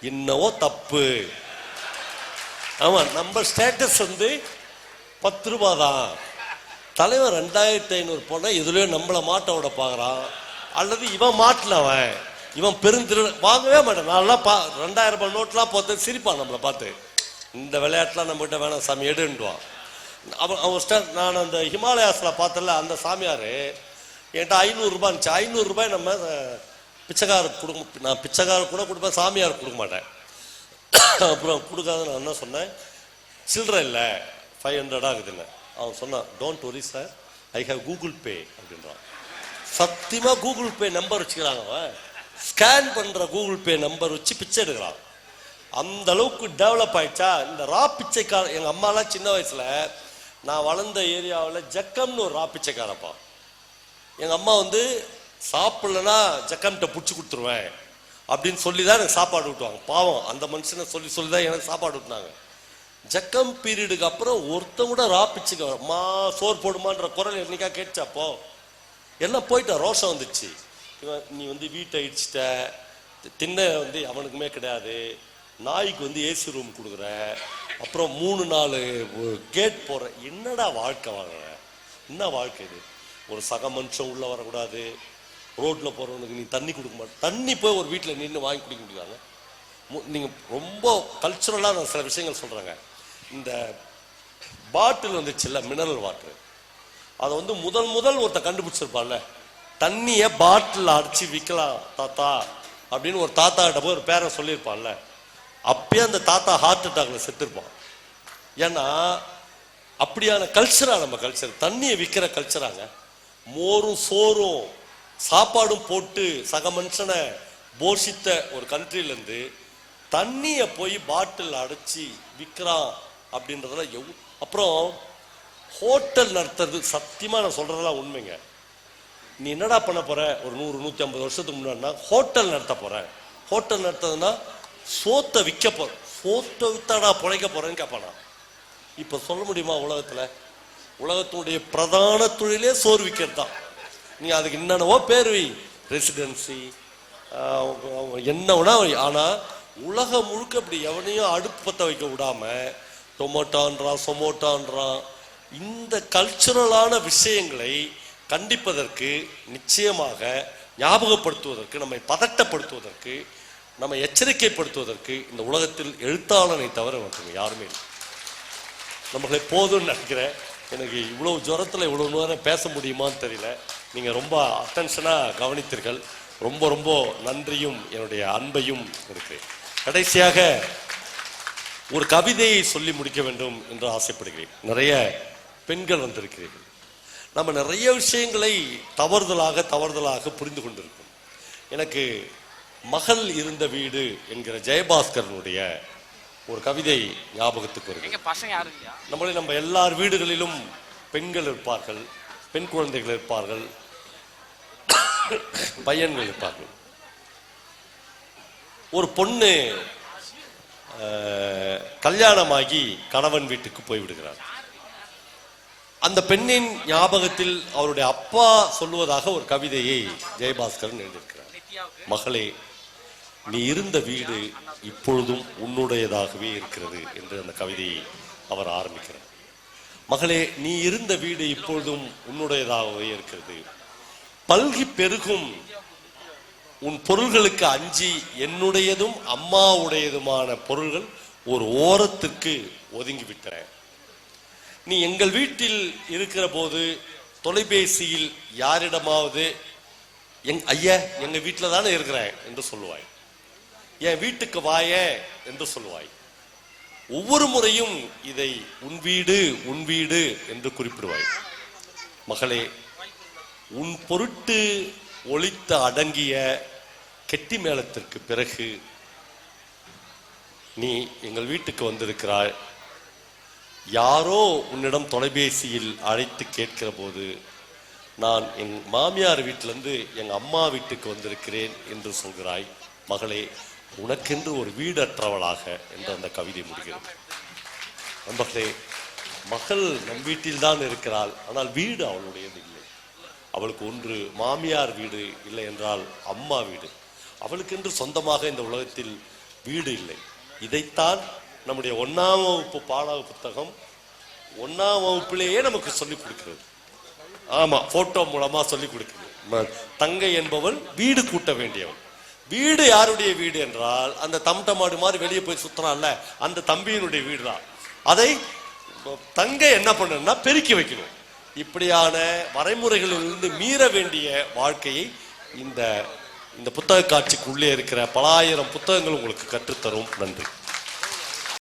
என்னவோ தப்பு. ஆமாம், நம்ம ஸ்டேட்டஸ் 10 ரூபாய் தான். தலைவர் 2500 போனால் எதுலையோ நம்மளை மாட்ட விட பார்க்குறான், அல்லது இவன் மாட்டினவன், இவன் பெருந்திரு, வாங்கவே மாட்டான். நான்லாம் 2000 ரூபாய் நோட்லாம் பார்த்து சிரிப்பான் நம்மளை பார்த்து. இந்த விளையாட்டுலாம் நம்மகிட்ட வேணாம் சாமி, எடுன்னுவான். அவன் நான் அந்த ஹிமாலயாஸில் பார்த்தல, அந்த சாமியார் என்கிட்ட 500 ரூபாய் இருந்துச்சு. 500 ரூபாய் நம்ம பிச்சைக்காருக்கு கொடுக்க, நான் பிச்சைக்காரருக்கு கூட கொடுப்பேன், சாமியாருக்கு கொடுக்க மாட்டேன். அப்புறம் கொடுக்காத நான் என்ன சொன்னேன், சில்லற இல்லை 500 ஆகுதுன்னு. அவன் சொன்னான், don't worry sir, I have Google Pay அப்படின்றான். சத்தியமா கூகுள் பே நம்பர் வச்சுக்கிறாங்க. அவன் ஸ்கேன் பண்ற கூகுள் பே நம்பர் வச்சு பிச்சை எடுக்கிறான். அந்த அளவுக்கு டெவலப் ஆயிடுச்சா இந்த ரா பிச்சைக்கார. எங்க அம்மாலாம் சின்ன வயசுல, நான் வளர்ந்த ஏரியாவில் ஜக்கம்னு ஒரு ரா பிச்சைக்காரப்பா. எங்க அம்மா சாப்பிடலன்னா ஜக்கம்கிட்ட பிடிச்சி கொடுத்துருவேன் அப்படின்னு சொல்லி தான் எனக்கு சாப்பாடு விட்டுவாங்க. பாவம், அந்த மனுஷனை சொல்லி சொல்லி தான் எனக்கு சாப்பாடு விட்டுனாங்க. ஜக்கம் பீரியடுக்கு அப்புறம் ஒருத்தன் கூட ராப்பிச்சுக்க மா சோறு போடுமான்ற குரல் என்னைக்கா கேட்டுச்சாப்போ எல்லாம் போயிட்டா. ரோஷம் வந்துச்சு. நீ வீட்டை இடிச்சிட்ட, திண்ணை அவனுக்குமே கிடையாது, நாய்க்கு ஏசி ரூம் கொடுக்குற, அப்புறம் 3-4 கேட் போற. என்னடா வாழ்க்கை வாங்குற? என்ன வாழ்க்கை இது? ஒரு சக மனுஷன் உள்ள வரக்கூடாது, ரோட்ல போறவனுக்கு நீ தண்ணி கொடுக்க மாட்டேன். தண்ணி போய் ஒரு வீட்டில் நின்று வாங்கி குடிக்க முடியாங்க. நீங்க ரொம்ப கல்ச்சுரலா நான் சில விஷயங்கள் சொல்றாங்க. இந்த பாட்டில் வந்துச்சுல்ல, மினரல் வாட்டர், அதை முதல் ஒருத்த கண்டுபிடிச்சிருப்பான்ல, தண்ணிய பாட்டில் அடிச்சு விற்கலாம் தாத்தா அப்படின்னு ஒரு தாத்தா கிட்ட போய் ஒரு பேரை சொல்லியிருப்பான்ல, அப்பயே அந்த தாத்தா ஹார்ட் அட்டாக்ல செத்துருப்பான். ஏன்னா அப்படியான கல்ச்சரா நம்ம கல்ச்சர், தண்ணியை விற்கிற கல்ச்சராங்க. மோரும் சோறும் சாப்பாடும் போட்டு சக மனுஷனை போஷித்த ஒரு கண்ட்ரில இருந்து தண்ணிய போய் பாட்டில் அடைச்சி விற்கிறான் அப்படின்றதெல்லாம் அப்புறம் ஹோட்டல் நடத்துறது. சத்தியமா நான் சொல்றதெல்லாம் உண்மைங்க. நீ என்னடா பண்ண போற? ஒரு 100-150 வருஷத்துக்கு முன்னாடினா ஹோட்டல் நடத்த போறேன். ஹோட்டல் நடத்துறதுன்னா சோத்தை விற்க போற, சோத்தை வித்தாடா பிழைக்க போறேன்னு கேட்பானா? இப்ப சொல்ல முடியுமா? உலகத்தினுடைய பிரதான தொழிலே சோறு விற்கிறது தான். நீ அதுக்கு என்னென்னவோ பேர் வை, ரெசிடென்சி என்ன வேணா. ஆனா உலகம் முழுக்க அப்படி எவனையும் அடுப்பு பத்த வைக்க விடாம டொமோட்டோன்றான், சொமோட்டோன்றான். இந்த கல்ச்சுரலான விஷயங்களை கண்டிப்பதற்கு, நிச்சயமாக ஞாபகப்படுத்துவதற்கு, நம்மை பதட்டப்படுத்துவதற்கு, நம்ம எச்சரிக்கைப்படுத்துவதற்கு இந்த உலகத்தில் எழுத்தாளனை தவிர மட்டும் யாருமே இல்லை. நம்மளை போதும்னு நினைக்கிறேன். எனக்கு இவ்வளவு ஜுரத்தில் இவ்வளவு நேரம் பேச முடியுமான்னு தெரியல. நீங்க ரொம்ப அட்டென்ஷனா கவனித்தீர்கள். ரொம்ப ரொம்ப நன்றியும் என்னுடைய அன்பையும் இருக்கிறேன். கடைசியாக ஒரு கவிதையை சொல்லி முடிக்க வேண்டும் என்று ஆசைப்படுகிறேன். நிறைய பெண்கள் வந்திருக்கிறீர்கள். நம்ம நிறைய விஷயங்களை தவறுதலாக புரிந்து கொண்டிருக்கோம். எனக்கு மகள் இருந்த வீடு என்கிற ஜெயபாஸ்கரனுடைய ஒரு கவிதை ஞாபகத்துக்கு வருது. நம்ம எல்லார் வீடுகளிலும் பெண்கள் இருப்பார்கள், பெண் குழந்தைகள் இருப்பார்கள், பையன்கள் இருப்பார்கள். ஒரு பொண்ணு கல்யாணமாகி கணவன் வீட்டுக்கு போய்விடுகிறார். அந்த பெண்ணின் ஞாபகத்தில் அவருடைய அப்பா சொல்லுவதாக ஒரு கவிதையை ஜெயபாஸ்கரன் எழுதியிருக்கிறார். மகளே, நீ இருந்த வீடு இப்பொழுதும் உன்னுடையதாகவே இருக்கிறது என்று அந்த கவிதையை அவர் ஆரம்பிக்கிறார். மகளே, நீ இருந்த வீடு இப்பொழுதும் உன்னுடையதாகவே இருக்கிறது. பல்கி பெருகும் உன் பொருள்களுக்கு அஞ்சி என்னுடையதும் அம்மாவுடையதுமான பொருள்கள் ஒரு ஓரத்திற்கு ஒதுங்கிவிட்டன. நீ எங்கள் வீட்டில் இருக்கிற போது தொலைபேசியில் யாரிடமாவது ஐயா எங்க வீட்டில் தானே இருக்கிறேன் என்று சொல்லுவாய், என் வீட்டுக்கு வாய என்று சொல்லுவாய். ஒவ்வொரு முறையும் இதை உன் வீடு என்று குறிப்பிடுவாய். மகளே, உன் பொருட்டு ஒலித்த அடங்கிய கெட்டி மேளத்திற்கு பிறகு நீ எங்கள் வீட்டுக்கு வந்திருக்கிறாய். யாரோ உன்னிடம் தொலைபேசியில் அழைத்து கேட்கிற போது நான் என் மாமியார் வீட்டிலிருந்து எங்க அம்மா வீட்டுக்கு வந்திருக்கிறேன் என்று சொல்கிறாய். மகளே, உனக்கென்று ஒரு வீடற்றவளாக என்று அந்த கவிதை முடிகிறது. நண்பர்களே, மகள் நம் வீட்டில் தான் இருக்கிறாள், ஆனால் வீடு அவளுடையது இல்லை. அவளுக்கு ஒன்று மாமியார் வீடு, இல்லை என்றால் அம்மா வீடு. அவளுக்கென்று சொந்தமாக இந்த உலகத்தில் வீடு இல்லை. இதைத்தான் நம்முடைய 1ஆம் வகுப்பு பாட புத்தகம் 1ஆம் வகுப்பிலேயே நமக்கு சொல்லிக் கொடுக்கிறது. ஆமா, போட்டோ மூலமா சொல்லிக் கொடுக்கிறது. தங்கை என்பவள் வீடு கூட்ட வேண்டியவள். வீடு யாருடைய வீடு என்றால் அந்த தம்டமாடு மாதிரி வெளியே போய் சுத்தறான்ல, அந்த தம்பியினுடைய வீடு தான். அதை தங்கை என்ன பண்ணணும்னா பெருக்கி வைக்கணும். இப்படியான வரைமுறைகளிலிருந்து மீற வேண்டிய வாழ்க்கையை இந்த புத்தக காட்சிக்குள்ளே இருக்கிற பல ஆயிரம் புத்தகங்கள் உங்களுக்கு கற்றுத்தரும். நன்றி.